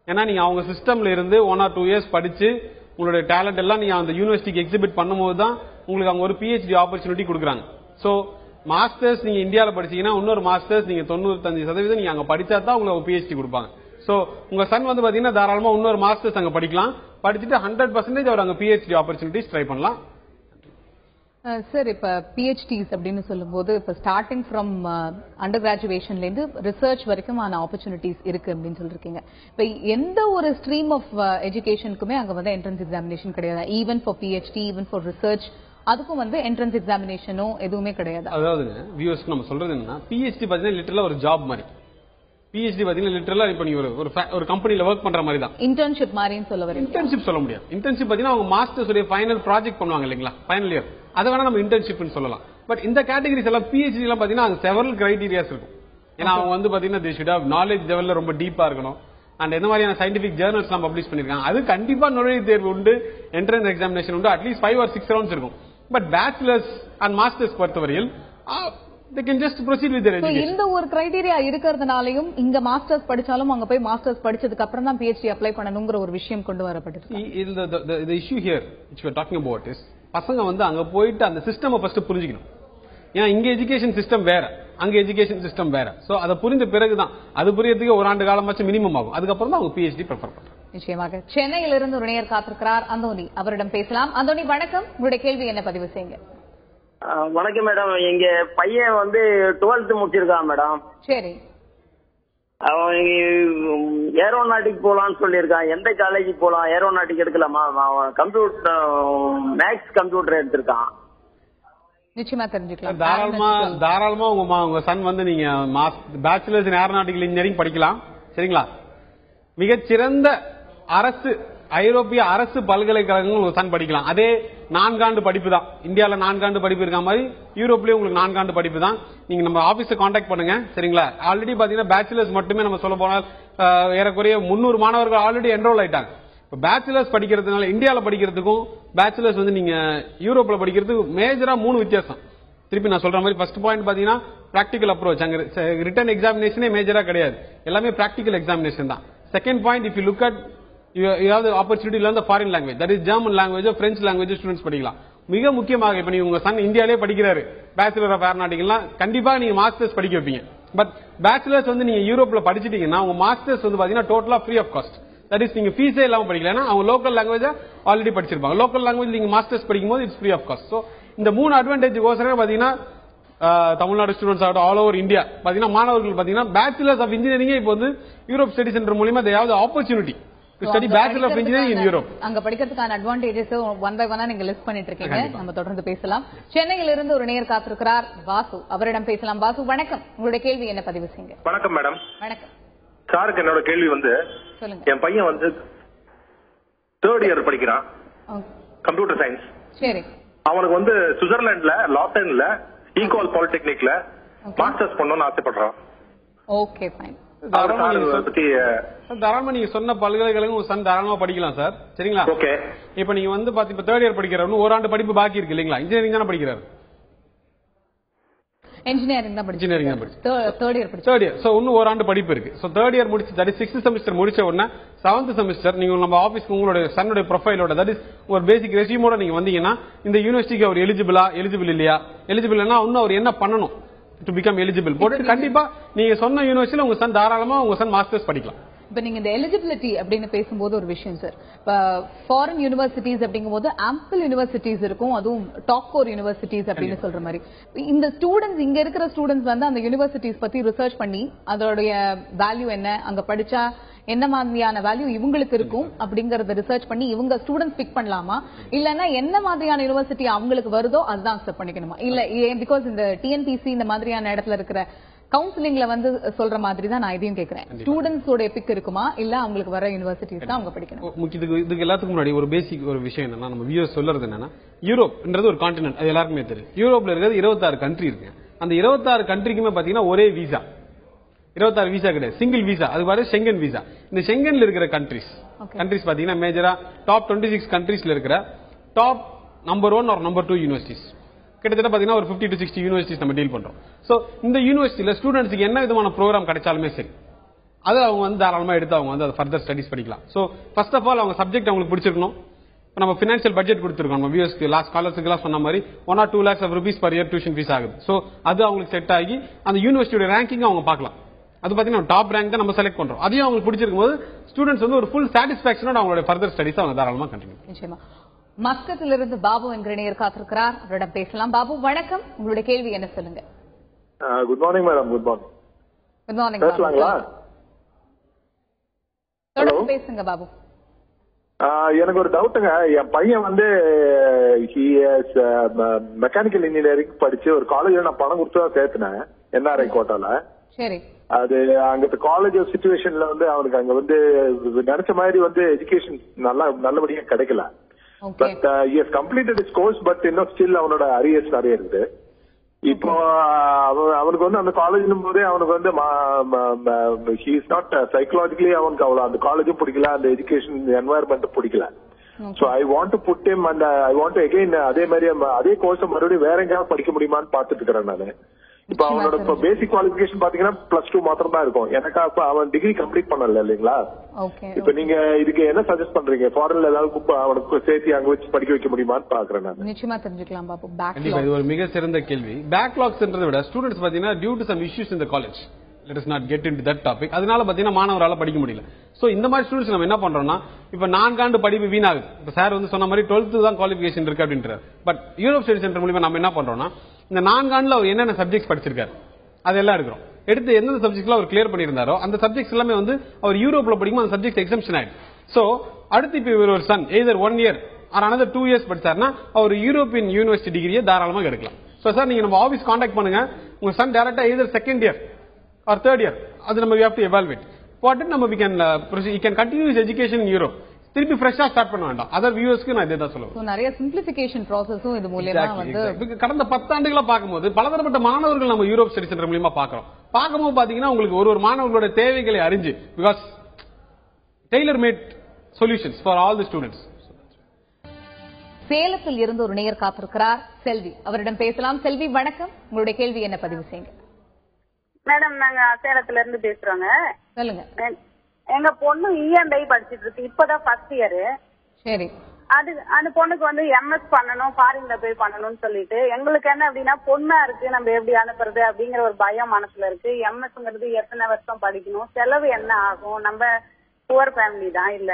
ஏன்னா நீங்க அவங்க சிஸ்டம்ல இருந்து 1 or 2 years படிச்சு உங்களுடைய டேலண்ட் எல்லாம் நீங்க அந்த யூனிவர்சிட்டிக்கு எக்ஸிபிட் பண்ணும்போது தான் உங்களுக்கு அங்க ஒரு பிஹெச்டி ஆப்பர்ச்சுனிட்டி கொடுக்குறாங்க. சோ மாஸ்டர்ஸ் நீங்க இந்தியாவில் படிச்சீங்கன்னா இன்னொரு மாஸ்டர்ஸ் நீங்க 95% நீங்க அங்க படிச்சா தான் உங்களுக்கு பிஹெச்டி கொடுப்பாங்க. சோ உங்க சன் வந்து பாத்தீங்கன்னா தாராளமா இன்னொரு மாஸ்டர்ஸ் அங்க படிக்கலாம், படிச்சுட்டு 100% அவர் அங்க பிஹெச்டி ஆப்பர்ச்சுனிட்டிஸ் ட்ரை பண்ணலாம்.
சார், இப்ப பிஹெச்டிஸ் அப்படின்னு சொல்லும்போது இப்ப ஸ்டார்டிங் ஃப்ரம் அண்டர் கிராஜுவேஷன்ல இருந்து ரிசர்ச் வரைக்கும் ஆப்பர்ச்சுனிட்டிஸ் இருக்கு அப்படின்னு சொல்லிருக்கீங்க. இப்ப எந்த ஒரு ஸ்ட்ரீம் ஆஃப் எஜுகேஷனுக்குமே அங்க வந்து என்ட்ரன்ஸ் எக்ஸாமினேஷன் கிடையாது. Even for PhD, even for research, அதுக்கும் வந்து என்ட்ரன்ஸ் எக்ஸாமினேஷனோ எதுவுமே கிடையாது.
அதாவது வியூவர்ஸ் நம்ம சொல்றது என்னன்னா, பிஹெச்டி பாத்தீங்கன்னா லிட்டரலா ஒரு ஜாப் மாதிரி. பிஹெச்டி பாத்தீங்கன்னா லிட்டரலா இப்ப நீங்க ஒரு கம்பெனில ஒர்க் பண்ற மாதிரி தான்.
இன்டர்ன்ஷிப் மாதிரின்னு சொல்ல வரீங்க?
இன்டர்ன்ஷிப் சொல்ல முடியாது. இன்டர்ன்ஷிப் பாத்தீங்கன்னா அவங்க மாஸ்டர்ஸ் உடைய ஃபைனல் ப்ராஜெக்ட் பண்ணுவாங்க இல்லீங்களா, ஃபைனல் இயர், அதை வேணா நம்ம இன்டர்ன்ஷிப்னு சொல்லலாம். பட் இந்த கேட்டகரிஸ் எல்லாம் பிஹெச்டி எல்லாம் பாத்தீங்கன்னா அது செவரல் கிரைடீரியாஸ் இருக்கும். ஏன்னா அவங்க வந்து பாத்தீங்கன்னா தே ஷுட் ஹேவ் நாலேஜ் லெவல்ல ரொம்ப டீப்பா இருக்கணும். அண்ட் என்ன மாதிரியான சயின்டிபிக் ஜர்னல்ஸ் எல்லாம் பப்ளிஷ் பண்ணிருக்காங்க. அது கண்டிப்பா நுழைவுத் தேர்வு உண்டு, என்ட்ரன்ஸ் எக்ஸாமினேஷன் உண்டு, அட்லீஸ்ட் 5 or 6 ரவுண்ட்ஸ் இருக்கும். பட் பேச்சுலர்ஸ் அண்ட் மாஸ்டர்ஸ் பொறுத்தவரையில் they can just proceed with their education.
இந்த ஒரு கிரைட்டீரியா இருக்கிறதுனாலயும் இங்க மாஸ்டர்ஸ் படிச்சாலும் அங்க போய் மாஸ்டர்ஸ் படிச்சதுக்கு அப்புறம் தான் பிஹெச்டி அப்ளை பண்ணணும்ங்கற ஒரு விஷயம் கொண்டு வரப்பட்டிருக்கு.
The issue here which we are talking about is பசங்க வந்து அங்க போயிட்டு அந்த சிஸ்டம் ஃபர்ஸ்ட் புரிஞ்சுக்கணும். ஏன்னா இங்க எஜுகேஷன் சிஸ்டம் வேற, அங்க எஜுகேஷன் சிஸ்டம் வேற. சோ அதை புரிந்த பிறகுதான், அது புரியறதுக்கு ஒரு ஆண்டு காலமாச்சும் மினிமம் ஆகும். அதுக்கப்புறம் தான் அவங்க பிஹெச்டி ப்ரிஃபர் பண்றாங்க.
நிச்சயமாக. சென்னையிலிருந்து ஒரு நேயர் காத்திருக்கிறார், அந்தோனி. அவரிடம் பேசலாம். அந்தோனி வணக்கம், உங்களுடைய கேள்வி என்ன பதிவு செய்யுங்க.
வணக்கம் மேடம். எங்க பையன் வந்து 12th முடிச்சிருக்கான் மேடம்.
சரி.
அவன் ஏரோநாட்டிக் போலான்னு சொல்லியிருக்கான். எந்த காலேஜ் போலாம்? ஏரோநாட்டிக் எடுக்கலாமா? அவன் கம்ப்யூட்டர் மேக்ஸ் கம்ப்யூட்டர் எடுத்திருக்கான்.
நிச்சயமா தெரிஞ்சுக்கலாம்.
தாராளமா உங்க சன் வந்து நீங்க பேச்சுலர்ஸ் இன் ஏரோநாட்டிக்கல் இன்ஜினியரிங் படிக்கலாம். சரிங்களா? மிகச்சிறந்த ஐரோப்பிய அரசு பல்கலைக்கழகங்கள் உங்க சன் படிக்கலாம். அதே 4 ஆண்டு படிப்பு தான். இந்தியாவில் 4 ஆண்டு படிப்பு இருக்க மாதிரி யூரோப்லயும் உங்களுக்கு 4 ஆண்டு படிப்பு தான். நீங்க நம்ம ஆபீஸை கான்டாக்ட் பண்ணுங்க. சரிங்களா? ஆல்ரெடி பாத்தீங்கன்னா பேச்சுலர்ஸ் மட்டுமே நம்ம சொல்ல போனால் ஏறக்குறைய 300 மாணவர்கள் ஆல்ரெடி என்ரோல் ஆயிட்டாங்க. இப்ப பேச்சுலர்ஸ் படிக்கிறதுனால இந்தியாவில் படிக்கிறதுக்கும் பேச்சுலர்ஸ் வந்து நீங்க யூரோப்ல படிக்கிறதுக்கு மேஜரா 3 வித்தியாசம். திருப்பி நான் சொல்ற மாதிரி ஃபர்ஸ்ட் பாயிண்ட் பாத்தீங்கன்னா பிராக்டிகல் அப்ரோச். அங்க ரிட்டன் எக்ஸாமினேஷனே மேஜரா கிடையாது, எல்லாமே பிராக்டிகல் எக்ஸாமினேஷன் தான். Second point, if you look at you have the opportunity to learn the foreign language, that is German language or French language students படிக்கலாம். மிக முக்கியமாக இப்ப நீங்க உங்க சன் இந்தியாலே படிக்கிறாரு, பேச்சுலர் ஆஃப் ஏரோநாட்டிக்கல், கண்டிப்பா நீங்க மாஸ்டர்ஸ் படிக்க வைப்பீங்க. பட் பேச்சுலர்ஸ் வந்து நீங்க யூரோப்ல படிச்சிட்டீங்கன்னா உங்க மாஸ்டர்ஸ் வந்து பாத்தீங்கன்னா டோட்டலா free of cost. That is நீங்க ஃபீஸே இல்லாம படிக்கல. ஏன்னா அவங்க லோக்கல் லாங்குவேஜ் ஆல்ரெடி படிச்சிருப்பாங்க. லோக்கல் லாங்குவேஜ் நீங்க மாஸ்டர்ஸ் படிக்கும் போது it's free of cost. So இந்த 3 அட்வான்டேஜ் கோசரே பாத்தீங்கன்னா தமிழ்நாடு ஸ்டூடெண்ட்ஸ் ஆகட்டும், ஆல் ஓவர் இந்தியா பாத்தீங்கன்னா மாணவர்கள் பாத்தீங்கன்னா பேச்சுலர்ஸ் ஆஃப் இன்ஜினியரிங் இப்போ வந்து யூரோப் ஸ்டடி சென்டர் மூலமா they have the opportunity to study Bachelor of Engineering in Europe.
அங்க படிக்கிறதுக்கான அட்வான்டேஜஸ் ஒன் பை ஒன்னா நீங்க லிஸ்ட் பண்ணிட்டு இருக்கீங்க. நம்ம தொடர்ந்து பேசலாம். சென்னையிலிருந்து ஒரு நேயர் காத்திருக்கிறார், வாசு. அவரிடம் பேசலாம். வாசு வணக்கம், உங்களுடைய கேள்வி என்ன பதிவு செய்யுங்க.
வணக்கம் மேடம்.
வணக்கம்
சாருக்கு. என்னோட கேள்வி வந்து,
சொல்லுங்க.
என் பையன் வந்து 3rd இயர் படிக்கிறான், கம்ப்யூட்டர் சயின்ஸ்.
சரி.
அவனுக்கு வந்து சுவிட்சர்லாந்துல லாசன்ல ஈக்குவல் பாலிடெக்னிக்ல மாஸ்டர்ஸ் பண்ணணும்னு ஆசைப்படுறான்.
Okay fine.
தாராளமா நீங்க சொன்ன பல்கலைக்கழகம் உங்க சன் தாராளமா படிக்கலாம் சார். சரிங்களா? ஓகே. இப்ப நீங்க வந்து இப்ப 3rd இயர் படிக்கிறாரு, ஒரு ஆண்டு படிப்பு பாக்கி இருக்கு இல்லீங்களா? இன்ஜினியரிங் தானே படிக்கிறாரு?
இன்ஜினியரிங் தான் படிச்சு 3rd இயர் படிச்சு
3rd இயர். சோ இன்னும் ஒரு ஆண்டு படிப்பு இருக்கு. சோ 3rd இயர் முடிச்சு தட் இஸ் 6th செமஸ்டர் முடிச்ச உடனே 7th செமஸ்டர் நீங்க நம்ம ஆபீஸ்க்கு உங்களுடைய சன்னுடைய ப்ரொஃபைலோட தட் இஸ் ஒரு பேசிக் ரெஸ்யூமோட நீங்க வந்தீங்கன்னா இந்த யூனிவர்சிட்டிக்கு அவர் எலிஜிபிள் இல்லையா, எலிஜிபிள் இல்லைன்னா இன்னும் அவர் என்ன பண்ணணும் to become eligible போட்டு கண்டிப்பா நீங்க சொன்ன யூனிவர்சிட்டியில உங்க சன் தாராளமா உங்க சன் மாஸ்டர்ஸ் படிக்கலாம்.
இப்ப நீங்க இந்த எலிஜிபிலிட்டி அப்படின்னு பேசும்போது ஒரு விஷயம் சார், இப்ப ஃபாரின் யூனிவர்சிட்டிஸ் அப்படிங்கும்போது ஆம்பிள் யூனிவர்சிட்டிஸ் இருக்கும், அதுவும் டாப் கோர் யூனிவர்சிட்டிஸ் அப்படின்னு சொல்ற மாதிரி. இந்த ஸ்டூடெண்ட்ஸ், இங்க இருக்கிற ஸ்டூடெண்ட்ஸ் வந்து அந்த யூனிவர்சிட்டிஸ் பத்தி ரிசர்ச் பண்ணி அதோடைய வேல்யூ என்ன, அங்க படிச்சா என்ன மாதிரியான வேல்யூ இவங்களுக்கு இருக்கும் அப்படிங்கறத ரிசர்ச் பண்ணி இவங்க ஸ்டூடெண்ட்ஸ் பிக் பண்ணலாமா, இல்லன்னா என்ன மாதிரியான யூனிவர்சிட்டி அவங்களுக்கு வருதோ அதுதான் அக்செப்ட் பண்ணிக்கணுமா? இல்ல பிகாஸ் இந்த டிஎன்பிசி இந்த மாதிரியான இடத்துல இருக்கிற கவுன்சிலிங்ல வந்து சொல்ற மாதிரி தான் நான் இதையும் கேக்குறேன். ஸ்டூடெண்ட்ஸோட பிக் இருக்குமா, இல்ல அவங்களுக்கு வர யூனிவர்சிட்டிஸ் தான் அவங்க படிக்கணும்?
இதுக்கு எல்லாத்துக்கும் முன்னாடி ஒரு பேசிக் ஒரு விஷயம் என்னன்னா, நம்ம வியூஸ் சொல்றது என்னன்னா, யூரோப்ன்றது ஒரு கான்டினென்ட், அது எல்லாருக்குமே தெரியும். யூரோப்ல இருக்கிறது 26 கண்ட்ரி இருக்கு. அந்த 26 கண்ட்ரிக்குமே பாத்தீங்கன்னா ஒரே விசா, 26 விசா கிடையாது, சிங்கிள் விசா. அது பாரு ஷெங்கன் விசா. இந்த ஷெங்கன்ல இருக்கிற கண்ட்ரிஸ் பாத்தீங்கன்னா மேஜரா டாப் 26 கண்ட்ரிஸ்ல இருக்கிற top number 1 or number 2 universities கிட்டத்தட்ட பாத்தீங்கன்னா ஒரு 50 to 60 யூனிவர்சிட்டிஸ் நம்ம டீல் பண்றோம். சோ இந்த யூனிவர்சிட்டியில ஸ்டூடெண்ட்ஸ்க்கு என்ன விதமான ப்ரோக்ராம் கிடைச்சாலுமே சரி, அது அவங்க வந்து தாராளமா எடுத்து அவங்க வந்து ஃபர்தர் ஸ்டடிஸ் படிக்கலாம். சோ ஃபர்ஸ்ட் ஆஃப் ஆல் அவங்க சப்ஜெக்ட் அவங்களுக்கு பிடிச்சிருக்கணும், நம்ம பினான்சியல் பட்ஜெட் கொடுத்துருக்கோம் நம்ம வியூஸ்க்கு லாஸ்ட் ஸ்காலர்ஸ்க்கு எல்லாம் சொன்ன மாதிரி 1 or 2 lakhs of rupees per year tuition fees ஆகுது. சோ அது அவங்களுக்கு செட் ஆகி அந்த யூனிவர்சிட்டியோட ரேங்கிங் அவங்க பார்க்கலாம். அது பாத்தீங்கன்னா டாப் ரேங்க் தான் நம்ம செலக்ட் பண்றோம். அதையும் அவங்களுக்கு பிடிச்சிருக்கும் போது ஸ்டூடெண்ட்ஸ் வந்து ஒரு ஃபுல் சாட்டிஸ்பாக்சனோட அவங்களோட ஃபர்தர் ஸ்டடிஸ் அவங்க தாராளமா கண்டினியூ.
நிச்சயமா. மஸ்கத்திலிருந்து பாபு என்கிற நேயர் காத்திருக்கிறார். அவரிடம் பேசலாம். பாபு வணக்கம், உங்களுடைய கேள்வி என்ன சொல்லுங்க.
Good morning madam. Good morning.
Good morning.
பேசலாங்களா?
தொடர்ந்து பேசுங்க பாபு.
எனக்கு ஒரு டவுட்டுங்க. என் பையன் வந்து மெக்கானிக்கல் இன்ஜினியரிங் படிச்சு ஒரு காலேஜ்ல நான் பணம் கொடுத்து தான் சேர்த்தினேன், NRI கோட்டால. சரி. அது அங்க காலேஜ் சிச்சுவேஷன்ல வந்து அவனுக்கு அங்க வந்து நினைச்ச மாதிரி வந்து எஜுகேஷன் நல்லபடியா கிடைக்கல. But he has completed his course, but இன்னும் ஸ்டில் அவனோட அரியர்ஸ் நிறைய இருக்குது. இப்போ அவனுக்கு வந்து அந்த காலேஜ் போதே அவனுக்கு வந்து he is not psychologically அவனுக்கு அவ்வளவு அந்த காலேஜும் பிடிக்கல, அந்த எஜுகேஷன் என்வாயர்மெண்ட் பிடிக்கல. So I want to put him and I want to again அதே மாதிரி அதே கோர்ஸ் மறுபடியும் வேற எங்கேயாவது படிக்க முடியுமான்னு பாத்துட்டு இருக்கிறேன் நானு. இப்ப அவனோட பேசிக் குவாலிபிகேஷன் பாத்தீங்கன்னா +2 மாத்திரம் தான் இருக்கும். எனக்கு அப்ப அவன் டிகிரி கம்ப்ளீட் பண்ணல இல்லீங்களா? இப்ப நீங்க இதுக்கு என்ன சஜஸ்ட் பண்றீங்க? ஃபாரின்ல ஏதாவது அவனுக்கு சேர்த்து அங்க வச்சு படிக்க வைக்க முடியுமான்னு பாக்குறேன் நான்.
நிச்சயமா தெரிஞ்சுக்கலாம் பாபு.
இது ஒரு மிக சிறந்த கேள்வி. பேக்லாக்ஸ்ன்றதை விட ஸ்டூடெண்ட்ஸ் பாத்தீங்கன்னா due to some issues in the college, let us not get into that topic. அதனால பாத்தீங்கன்னா மாணவரால படிக்க முடியல. சோ இந்த மாதிரி ஸ்டூடெண்ட்ஸ் நம்ம என்ன பண்றோம்னா, இப்ப 4 ஆண்டு படிப்பு வீணாகுது. இப்ப சார் வந்து சொன்ன மாதிரி 12th தான் குவாலிஃபிகேஷன் இருக்கு அப்படின்றார். பட் யூரோப் ஸ்டடி சென்டர் மூலமா நம்ம என்ன பண்றோம்னா, இந்த 4 ஆண்டுல அவர் என்னென்ன சப்ஜெக்ட்ஸ் படிச்சிருக்காரு அதெல்லாம் இருக்கிறோம். எடுத்து எந்தெந்த சப்ஜெக்ட்ல அவர் கிளியர் பண்ணியிருந்தாரோ அந்த சப்ஜெக்ட்ஸ் எல்லாமே வந்து அவர் யூரோப்ல படிக்கும் அந்த சப்ஜெக்ட் எக்ஸம்ஷன் ஆயிடும். சோ அடுத்து இப்ப இவர் ஒரு son either 1 year or another 2 years படிச்சாருன்னா அவர் யூரோப்பியன் யூனிவர்சிட்டி டிகிரியை தாராளமாக எடுக்கலாம். சோ சார் நீங்க நம்ம ஆபீஸ் கான்டாக்ட் பண்ணுங்க, உங்க சன் டைரக்டா either 2nd year or 3rd year அது நம்ம we have to evaluate. For that நம்ம we can he can continue his education in Europe. திருப்பி ஃப்ரெஷ்ஷா ஸ்டார்ட் பண்ண வேண்டாம். அதர் வியூவர்ஸ்க்கு நான் இதை சொல்லுவேன்.
நிறைய சிம்பிளிஃபிகேஷன் ப்ராசஸும் இது மூலமா வந்து
கடந்த 10 ஆண்டுகளா பார்க்கும்போது பலதரப்பட்ட மாணவர்கள் நம்ம யூரோப் ஸ்டடி சென்டர் மூலமா பார்க்கிறோம். பார்க்கும்போது பாத்தீங்கன்னா உங்களுக்கு ஒரு மாணவர்களோட தேவைகளை அறிஞ்சு because tailor made solutions for all the students.
சேலத்தில் இருந்து ஒரு நேயர் காத்திருக்கிறார், செல்வி. அவரிடம் பேசலாம். செல்வி வணக்கம், உங்களுடைய கேள்வி என்ன பதிவு செய்யுங்க.
மேடம் நாங்க சேலத்துல இருந்து பேசுறோங்க.
சொல்லுங்க.
எங்க பொண்ணு ENI படிச்சிட்டு இருக்கு, இப்பதான் 1st year.
சரி.
அது அந்த பொண்ணுக்கு வந்து MS பண்ணணும், ஃபாரின்ல போய் பண்ணணும்னு சொல்லிட்டு எங்களுக்கு என்ன அப்படின்னா பொண்ணா இருக்கு, நம்ம எப்படி அனுப்புறது அப்படிங்கிற ஒரு பயம் மனசுல இருக்கு. MSங்கிறது எத்தனை வருஷம் படிக்கணும், செலவு என்ன ஆகும், நம்ம புவர் ஃபேமிலி தான் இல்ல,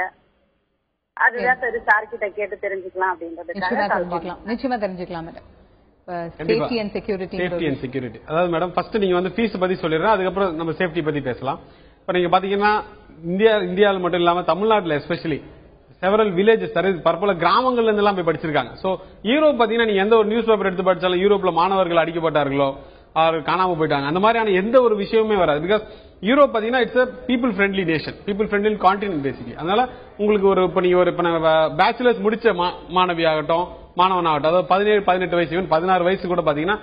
அதுதான் சரி சார் கிட்ட கேட்டு தெரிஞ்சுக்கலாம் அப்படின்றதுக்காக.
நிச்சயமா தெரிஞ்சுக்கலாம் மேடம். Safety and security.
அதாவது மேடம் ஃபர்ஸ்ட் நீங்க வந்து ஃபீஸ் பத்தி சொல்லிடுறேன், அதுக்கப்புறம் நம்ம சேஃப்டி பத்தி பேசலாம். இப்ப நீங்க பாத்தீங்கன்னா இந்தியாவில் மட்டும் இல்லாம தமிழ்நாட்டில் எஸ்பெஷலி செவரல் வில்லேஜஸ் பற்பல கிராமங்கள்ல இருந்து எல்லாம் போய் படிச்சிருக்காங்க. சோ யூரோப் பாத்தீங்கன்னா நீங்க எந்த ஒரு நியூஸ் பேப்பர் எடுத்து படிச்சாலும் யூரோப்ல மாணவர்கள் அடிக்கப்பட்டார்களோ காணாம போயிட்டாங்க அந்த மாதிரியான எந்த ஒரு விஷயமே வராது. பிகாஸ் யூரோப் பாத்தீங்கன்னா it's people friendly nation, people friendly continent basically. அதனால உங்களுக்கு ஒரு இப்ப நீங்க ஒரு பேச்சுலர்ஸ் முடிச்ச மாணவி ஆகட்டும் மாணவனாகட்டும், அதாவது 17-18 வயசு 16 வயசு கூட பாத்தீங்கன்னா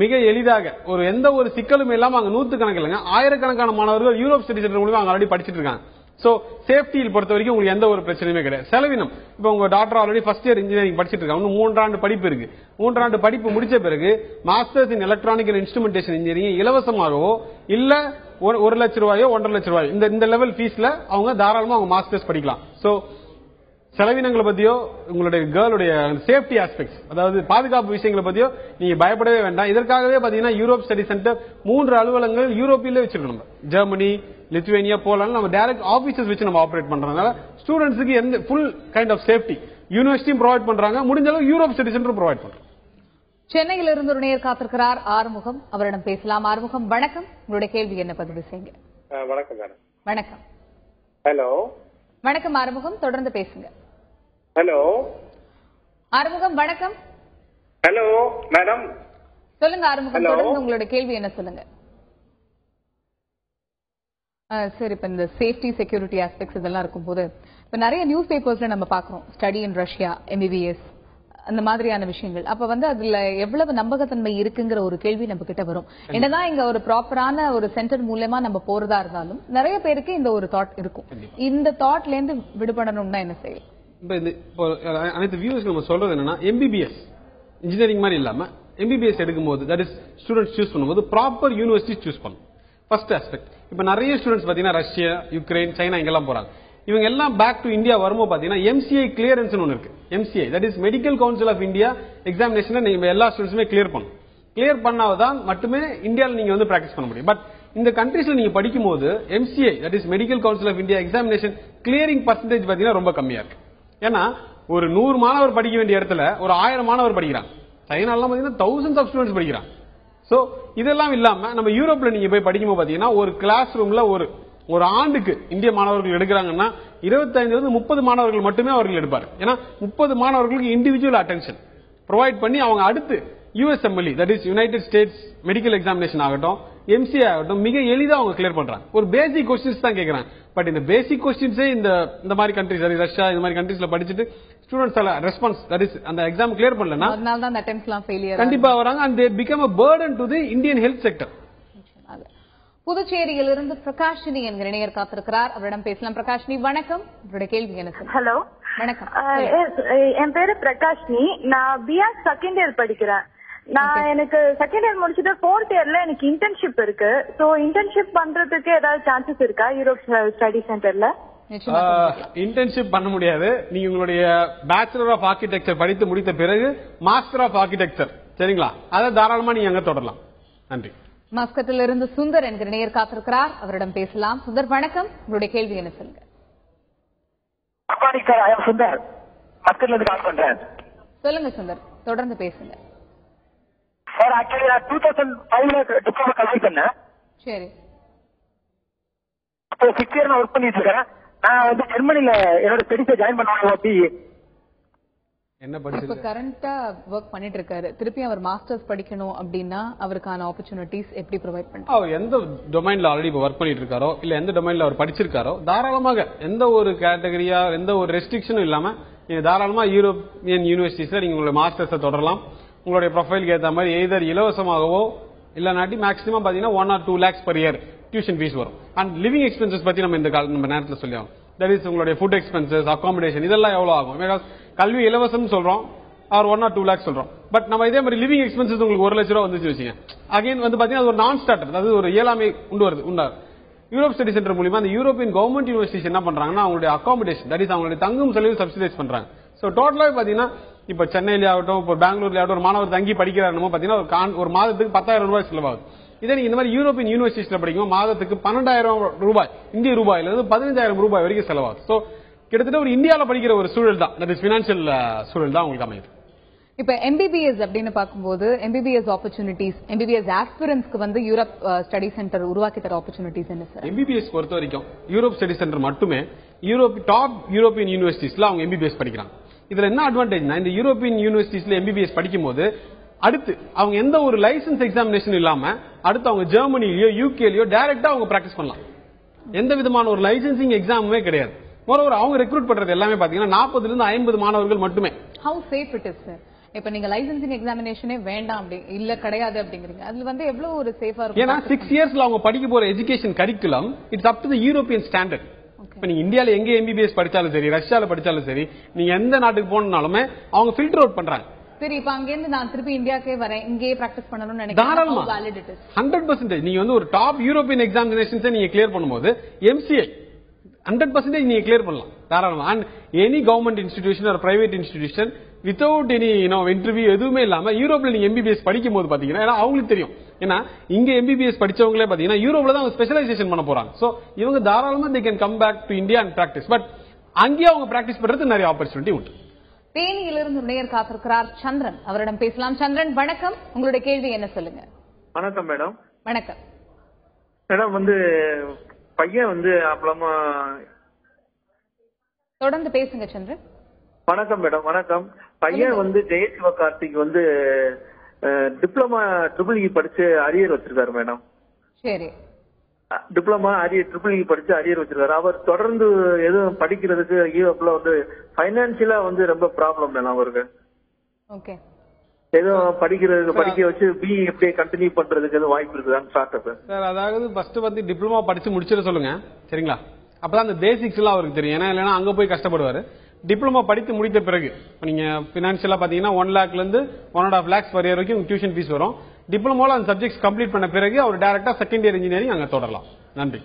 மிக எளிதாக ஒரு எந்த ஒரு சிக்கலும் இல்லாம அங்க 100 கணக்கில் இல்லைங்க 1000கணக்கான மாணவர்கள் யூரோப் ஸ்டடி சென்டர் மூலமா அங்க ஆல்ரெடி படிச்சிட்டு இருக்காங்க. சோ சேஃப்டியில் பொறுத்த வரைக்கும் உங்களுக்கு எந்த ஒரு பிரச்சனையுமே கிடையாது. செலவினம் இப்ப உங்க doctor already 1st year engineering படிச்சிட்டு இருக்காங்க, இன்னும் 3 ஆண்டு படிப்பு இருக்கு. 3 ஆண்டு படிப்பு முடிச்ச பிறகு masters in electronic and instrumentation engineering இலவசமாகவோ இல்ல 1 லட்சம் ரூபாயோ 1.5 லட்சம் ரூபாயோ இந்த லெவல் ஃபீஸ்ல அவங்க தாராளமா அவங்க மாஸ்டர்ஸ் படிக்கலாம். சோ செலவினங்களை பத்தியோ உங்களுடைய கேர்ளுடைய சேஃப்டி ஆஸ்பெக்ட்ஸ் அதாவது பாதுகாப்பு விஷயங்களை பத்தியோ நீங்க பயப்படவே வேண்டாம். இதற்காகவே பாத்தீங்கன்னா யூரோப் ஸ்டடி சென்டர் 3 அலுவலகங்கள் யூரோப்பிலே வச்சிருக்கோம். நம்ம ஜெர்மனி, லித்துவேனியா, போலாந்து நம்ம டைரக்ட் ஆபீசஸ் வச்சு நம்ம ஆபரேட் பண்றதுனால ஸ்டூடெண்ட்ஸுக்கு எந்த ஃபுல் கைண்ட் ஆஃப் சேஃப்டி யூனிவர்சிட்டியும் ப்ரொவைட் பண்றாங்க, முடிஞ்ச அளவு யூரோப் ஸ்டடி சென்டர் ப்ரொவைட் பண்றோம்.
சென்னையில் இருந்து ஒரு நேயர் காத்திருக்கிறார், ஆறுமுகம். அவரிடம் பேசலாம். ஆறுமுகம் வணக்கம், உங்களுடைய கேள்வி என்ன பதிவு செய்யுங்க.
வணக்கம் மேடம்.
வணக்கம்.
ஹலோ.
வணக்கம் ஆறுமுகம், தொடர்ந்து பேசுங்க.
ஹலோ
ஆறுமுகம் வணக்கம்.
Hello madam.
சொல்லுங்க ஆறுமுகம், தொடர்ந்து உங்களோட கேள்வி என்ன சொல்லுங்க. சரி, இப்ப இந்த சேஃப்டி செக்யூரிட்டி ஆஸ்பெக்ட்ஸ் இதெல்லாம் இருக்கும்போது இப்ப நிறைய நியூஸ் பேப்பர்ஸ்ல நம்ம பாக்குறோம் ஸ்டடி இன் ரஷ்யா, MBBS அந்த மாதிரியான விஷயங்கள். அப்ப வந்து அதுல எவ்வளவு நம்பகத்தன்மை இருக்குங்கிற ஒரு கேள்வி நம்ம கிட்ட வரும். என்னதான் இங்க ஒரு ப்ராப்பரான ஒரு சென்டர் மூலமா நம்ம போறதா இருந்தாலும் நிறைய பேருக்கு இந்த ஒரு தாட் இருக்கும். இந்த தாட்ல இருந்து விடுபடணும்னா என்ன செய்யலாம்?
இப்போ அனைத்து வியூஸ் நம்ம சொல்றது என்னன்னா MBBS இன்ஜினியரிங் மாதிரி இல்லாம MBBS எடுக்கும்போது தட் இஸ் ஸ்டூடெண்ட்ஸ் சூஸ் பண்ணும்போது ப்ராப்பர் யூனிவர்சிட்டி சூஸ் பண்ணும். First aspect. இப்ப நிறைய ஸ்டூடெண்ட்ஸ் பாத்தீங்கன்னா ரஷ்யா, யுக்ரைன், சைனா இங்கெல்லாம் போறாங்க. இவங்க எல்லாம் பேக் டு இந்தியா வரும்போது பாத்தீங்கன்னா MCI கிளியரன்ஸ் ஒன்னு இருக்கு. MCI that is medical council of India examination நீங்க எல்லா ஸ்டூடெண்ட்ஸுமே கிளியர் பண்ணணும். கிளியர் பண்ணாதான் மட்டுமே இந்தியாவில் நீங்க வந்து பிராக்டிஸ் பண்ண முடியும். பட் இந்த கண்ட்ரீஸ்ல நீங்க படிக்கும் போது MCI that is medical council of India examination clearing percentage பாத்தீங்கன்னா ரொம்ப கம்மியா இருக்கு. ஏன்னா ஒரு 100 மாணவர் படிக்க வேண்டிய இடத்துல ஒரு 1000 மாணவர் படிக்கிறாங்க. சைனாலாம் பாத்தீங்கன்னா thousands of students படிக்கிறாங்க. சோ இதெல்லாம் இல்லாம நம்ம யூரோப்ல நீங்க போய் படிக்கும்போது பாத்தீங்கன்னா ஒரு கிளாஸ் ரூம்ல ஒரு ஆண்டுக்கு இந்திய மாணவர்கள் எடுக்கிறாங்கன்னா 25 இருந்து 30 மாணவர்கள் மட்டுமே அவர்கள் எடுப்பாரு. ஏன்னா 30 மாணவர்களுக்கு இண்டிவிஜுவல் அட்டென்ஷன் ப்ரொவைட் பண்ணி அவங்க அடுத்து USMLE that is United states medical examination ஆகட்டும் MCI ஆகட்டும் மிக எளிதா அவங்க கிளியர் பண்றாங்க. ஒரு பேசிக் கொஸ்டின்ஸ் தான் கேட்கறாங்க. பட் இந்த பேசிக் கொஸ்டின்ஸே இந்த மாதிரி கண்ட்ரீஸ் ரஷ்யா இந்த மாதிரி கண்ட்ரீஸ்ல படிச்சுட்டு ஸ்டூடெண்ட்ஸ் ரெஸ்பான்ஸ் தட் இஸ் அந்த எக்ஸாம் கிளியர் பண்ணலனா அதனால தான் அந்த அட்டெம்ப்ட்ஸ்லாம் ஃபெயிலியர் கண்டிப்பா வராங்க. and they become a burden to the Indian health sector.
புதுச்சேரியிலிருந்து Prakashini என்கிற இணையர் காத்திருக்கிறார். அவரிடம் பேசலாம். பிரகாஷினி வணக்கம். உங்களுடைய கேள்வி என்ன சார்?
ஹலோ
வணக்கம்.
என் பேரு பிரகாஷ்னி. நான் BS செகண்ட் இயர் படிக்கிறேன். எனக்கு செகண்ட் இயர் முடிச்சுட்டு 4th இயர்ல எனக்கு இன்டர்ன்ஷிப் இருக்கு. சோ இன்டர்ன்ஷிப் பண்றதுக்கு ஏதாவது சான்சஸ் இருக்கா யூரோப் ஸ்டடி சென்டர்ல?
இன்டர்ன்ஷிப் பண்ண முடியாது. நீங்க உங்களுடைய பேச்சுலர் ஆஃப் ஆர்கிடெக்சர் படித்து முடித்த பிறகு மாஸ்டர் ஆஃப் ஆர்கிடெக்சர் சரிங்களா, அதை தாராளமா நீங்க அங்க தொடரலாம். நன்றி.
மஸ்கட்டில் இருந்து சுந்தர் என்கிற நேயர் காத்திருக்கிறார். அவரிடம் பேசலாம். சுந்தர் வணக்கம். உங்களுடைய கேள்வி என்ன சொல்லுங்க?
சுந்தர் மஸ்கட்ல இருந்து கால் பண்றேன்.
சொல்லுங்க சுந்தர், தொடர்ந்து பேசுங்க.
சார் ஆக்சுவலி நான் 2005 டிப்ளமோ கம்ப்ளீட் பண்ணேன்.
சரி.
இப்போ 6 இயர் நான் ஒர்க் பண்ணிட்டு இருக்கேன். நான் வந்து ஜெர்மனில என்னோட ஸ்டடிஸை ஜாயின் பண்ணுவேன்.
என்ன படிச்சு
இப்ப கரண்டா வர்க் பண்ணிட்டு இருக்காரு. திருப்பி அவர் மாஸ்டர்ஸ் படிக்கணும் அப்படின்னா அவருக்கான ஆப்பர்ச்சுனிட்டிஸ் எப்படி ப்ரொவைட் பண்றாரு?
அவர் எந்த டொமைன்ல ஆல்ரெடி ஒர்க் பண்ணிட்டு இருக்காரோ இல்ல எந்த டொமைன்ல அவர் படிச்சிருக்காரோ தாராளமாக எந்த ஒரு கேட்டகரியா எந்த ஒரு ரெஸ்ட்ரிக்ஷனும் இல்லாம நீங்க தாராளமா யூரோப்பியன் யூனிவர்சிட்டிஸ்ல நீங்க உங்களுடைய மாஸ்டர்ஸை தொடரலாம். உங்களுடைய ப்ரொஃபைலுக்கு ஏற்ற மாதிரி எய்தர் இலவசமாகவோ இல்லனாட்டி மேக்ஸிமம் பாத்தீங்கன்னா 1 or 2 lakhs per year tuition fees வரும். அண்ட் லிவிங் எக்ஸ்பென்சஸ் பத்தி நம்ம நேரத்துல சொல்லி ஆகும். தட் இஸ் உங்களுடைய ஃபுட் எக்ஸ்பென்சஸ் அகாமடேஷன் இதெல்லாம் எவ்வளவு ஆகும். கல்வி இலவசம் சொல்றோம் ஆர் 1 or 2 lakhs சொல்றோம். பட் நம்ம இதே மாதிரி லிவிங் எக்ஸ்பென்சஸ் உங்களுக்கு 1 லட்சம் ரூபாய் வந்துச்சு வச்சுங்க. அகைன் வந்து பாத்தீங்கன்னா அது ஒரு நான் ஸ்டார்டர், அதாவது ஒரு இயலாமை உண்டாரு. யூரோப் ஸ்டடி சென்டர் மூலமா அந்த யூரோப்பியன் கவர்மெண்ட் யூனிவர்சிட்டிஸ் என்ன பண்றாங்கன்னா அவங்களுடைய அகாமடேஷன் தட் இஸ் அவங்களுடைய தங்கும் செலவு சப்சிடைஸ் பண்றாங்க. சோ டோட்டலாவே பாத்தீங்கன்னா இப்ப சென்னையில ஆகட்டும் இப்ப பெங்களூர்ல ஆகட்டும் ஒரு மாணவர் தங்கி படிக்கிறாரு பாத்தீங்கன்னா ஒரு மாதத்துக்கு 10,000 ரூபாய் செலவாகுது. இதே நீங்க இந்த மாதிரி யூரோப்பியன் யூனிவர்சிட்டிஸ்ல படிக்கும் மாதத்துக்கு 12,000 ரூபாய் இந்திய ரூபாயில இருந்து 15,000 ரூபாய் வரைக்கும் செலவாகுது. சோ கிட்டத்தட்ட ஒரு இந்தியாவில் படிக்கிற ஒரு சூழல் தான், தட் இஸ் பினான்சியல் சூழல் தான் உங்களுக்கு அமையுது.
இப்ப MBBS அப்படின்னு பார்க்கும்போது MBBS ஆப்பர்ச்சுனிட்டிஸ் MBBS ஆஸ்பிரன்ஸ்க்கு வந்து யூரோப் ஸ்டடி சென்டர் உருவாக்கி தர ஆப்பர்ச்சுனிட்டிஸ் என்ன சார்?
MBBS பொறுத்த வரைக்கும் யூரோப் ஸ்டடி சென்டர் மட்டுமே டாப் யூரோப்பியன் யூனிவர்சிட்டிஸ்ல அவங்க MBBS படிக்கிறாங்க. இதுல என்ன அட்வான்டேஜ்னா இந்த யூரோப்பியன் யூனிவர்சிட்டிஸ்ல MBBS படிக்கும் போது அடுத்து அவங்க எந்த ஒரு லைசன்ஸ் எக்ஸாமினேஷன் இல்லாம அடுத்து அவங்க ஜெர்மனிலயோ யூகேலயோ டைரக்டா அவங்க பிராக்டிஸ் பண்ணலாம். எந்த விதமான ஒரு லைசன்சிங் எக்ஸாமுமே கிடையாது. மொரோவர் அவங்க ரெக்ரூட் பண்றது எல்லாமே பாத்தீங்கன்னா 40 இருந்து 50 மாணவர்கள் மட்டுமே.
How safe it is sir? இப்ப நீங்க லைசன்சிங் எக்ஸாமினேஷனே வேண்டாம் அப்படி இல்ல கிடையாது அப்படிங்கறீங்க. அதுல வந்து எவ்வளவு ஒரு சேஃபா இருக்கும்?
ஏன்னா 6 இயர்ஸ்ல அவங்க படிக்க போற education curriculum it's up to the European standard. இப்ப நீங்க இந்தியால எங்க MBBS படிச்சாலும் சரி ரஷ்யால படிச்சாலும் சரி நீங்க எந்த நாட்டுக்கு போனாலுமே அவங்க ஃபில்டர் அவுட் பண்றாங்க.
சரி இப்ப அங்க இருந்து நான் திருப்பி இந்தியாக்கே வரேன் இங்கேயே பிராக்டிஸ் பண்ணணும்னு நினைக்கிறேன்.
100% நீங்க வந்து ஒரு டாப் யூரோப்பியன் எக்ஸாமினேஷன்ஸ் நீங்க கிளியர் பண்ணும்போது MCI 100% நீங்க கிளியர் பண்ணலாம் தாராளமா. அண்ட் எனி கவர்மெண்ட் இன்ஸ்டிடியூஷன் ஒரு private institution without any interview எதுவுமே இல்லாம யூரோப்ல நீங்க MBBS படிக்கும் போது பாத்தீங்கன்னா அவங்களுக்கு தெரியும். ஏன்னா இங்க MBBS படிச்சவங்களே பாத்தீங்கன்னா யூரோப்ல தான் ஸ்பெஷலைசேஷன் பண்ண போறாங்க. சோ இவங்க தாராளமா they can come back to India and practice. But அங்கேயே அவங்க பிராக்டிஸ் பண்றது நிறைய ஆப்பர்ச்சுனிட்டி உண்டு.
தேனியிலிருந்து நேயர் காத்திருக்கிறார் சந்திரன். அவரிடம் பேசலாம். சந்திரன் வணக்கம். உங்களுடைய கேள்வி என்ன சொல்லுங்க?
வணக்கம் மேடம்.
வணக்கம்
மேடம். வந்து பையன் வந்து அப்புறமா
தொடர்ந்து பேசுங்க சந்திரன்.
வணக்கம் மேடம். வணக்கம். பையன் வந்து ஜெயசிவகார்த்திக் வந்து டிப்ளமா EEE படிச்சு அரியர் வச்சிருக்காரு மேடம்.
சரி.
டிப்ளமா EEE படிச்சு அரியர் வச்சிருக்காரு. அவர் தொடர்ந்து எதுவும் படிக்கிறதுக்கு யூரோப்ல வந்து பைனான்சியலா வந்து ரொம்ப ப்ராப்ளம் மேடம் அவருக்கு.
ஓகே.
எதுவும் படிக்க வச்சு BE எப்படியே கண்டினியூ பண்றதுக்கு எதுவும் வாய்ப்பு இருக்குதான்னு ஸ்டார்ட்
சார்? அதாவது ஃபர்ஸ்ட் வந்து டிப்ளமா படிச்சு முடிச்சிட சொல்லுங்க சரிங்களா. அப்பதான் அந்த பேசிக்ஸ் எல்லாம் அவருக்கு தெரியும். ஏன்னா இல்லைன்னா அங்க போய் கஷ்டப்படுவாரு. டிப்ளமா படித்து முடித்த பிறகு நீங்க பினான்சியலா பாத்தீங்கன்னா 1 lakh இருந்து 1.5 lakhs per year வரைக்கும் டியூஷன் ஃபீஸ் வரும். டிப்ளமோல அந்த சப்ஜெக்ட்ஸ் கம்ப்ளீட் பண்ண பிறகு அவர் டைரக்டா செகண்ட் இயர் இன்ஜினியரிங் அங்க தொடரலாம். நன்றி.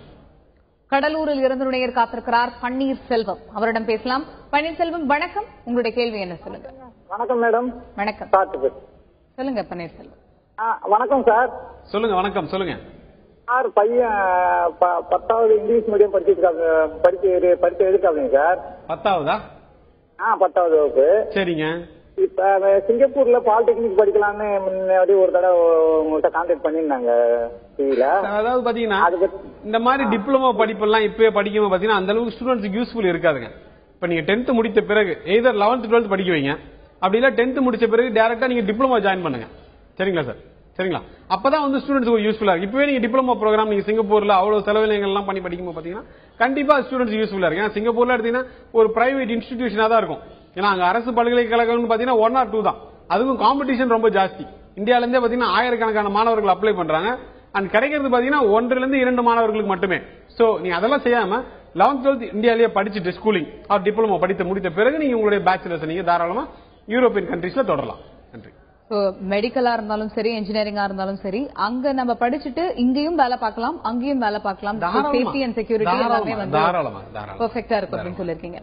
கடலூரில் இருந்து நேயர் காத்திருக்கிறார் பன்னீர்செல்வம். அவரிடம் பேசலாம். பன்னீர்செல்வம் வணக்கம், உங்களுடைய கேள்வி என்ன சொல்லுங்க.
வணக்கம் மேடம்.
வணக்கம் சொல்லுங்க பன்னீர்செல்வம்.
வணக்கம் சார்.
சொல்லுங்க. வணக்கம் சொல்லுங்க
சார். பையன் 10வது இங்கிலீஷ் மீடியம் படிச்சு எழுதிருக்காங்க சார்.
10வதா?
10வது வகுப்பு.
சரிங்க.
இப்ப சிங்கப்பூர்ல பாலிடெக்னிக் படிக்கலாம்னு முன்னாடி ஒரு தடவை உங்கள்கிட்ட கான்டாக்ட் பண்ணிருந்தாங்க டிவில.
அதாவது பாத்தீங்கன்னா இந்த மாதிரி டிப்ளமோ படிப்பெல்லாம் இப்பவே படிக்கும் பாத்தீங்கன்னா அந்த அளவுக்கு ஸ்டூடெண்ட்ஸ்க்கு யூஸ்ஃபுல் இருக்காதுங்க. இப்ப நீங்க 10th முடித்த பிறகு எய்தர் 11th 12th படிக்க வைங்க, அப்படி இல்ல 10th முடிச்ச பிறகு டைரக்டா நீங்க டிப்ளமோ ஜாயின் பண்ணுங்க. சரிங்களா சார்? சரிங்களா? அப்பதான் வந்து ஸ்டூடெண்ட்ஸ்க்கு யூஸ்ஃபுல்லா இருக்கு. இப்பவே நீங்க டிப்ளமோ ப்ரோக்ராம் நீங்க சிங்கப்பூர்ல அவ்வளவு செலவினங்கள் எல்லாம் பண்ணி படிக்கும்போது பாத்தீங்கன்னா கண்டிப்பா ஸ்டூடெண்ட்ஸ் யூஸ்ஃபுல்லா இருக்கு. ஏன்னா சிங்கப்பூர்ல எடுத்தீங்கன்னா ஒரு பிரைவேட் இன்ஸ்டிடியூஷனா தான் இருக்கும். ஏன்னா அங்க அரசு பல்கலைக்கழகம்னு பாத்தீங்கன்னா 1 or 2 தான். அதுவும் காம்படிஷன் ரொம்ப ஜாஸ்தி. இந்தியால இருந்தே பாத்தீங்கன்னா ஆயிரக்கணக்கான மாணவர்கள் அப்ளை பண்றாங்க. அண்ட் கிடைக்கிறது பாத்தீங்கன்னா 1 to 2 மாணவர்களுக்கு மட்டுமே. சோ நீங்க அதெல்லாம் செய்யாம 11th 12th இந்தியாலேயே படிச்சுட்டு ஸ்கூலிங் ஆர் டிப்ளமோ படித்து முடித்த பிறகு நீங்க உங்களுடைய பேச்சுலர்ஸ் நீங்க தாராளமா யூரோப்பியன் கண்ட்ரீஸ்ல தொடரலாம். நன்றி.
மெடிக்கலா இருந்தாலும் சரி, இன்ஜினியரிங்கா இருந்தாலும் சரி, அங்க நம்ம படிச்சுட்டு இங்கேயும் வேலை பார்க்கலாம், அங்கேயும் வேலை பார்க்கலாம். சேஃப்டி அண்ட் செக்யூரிட்டி எல்லாமே வந்து பெர்ஃபெக்ட்டா இருக்கும் அப்படின்னு சொல்லிருக்கீங்க.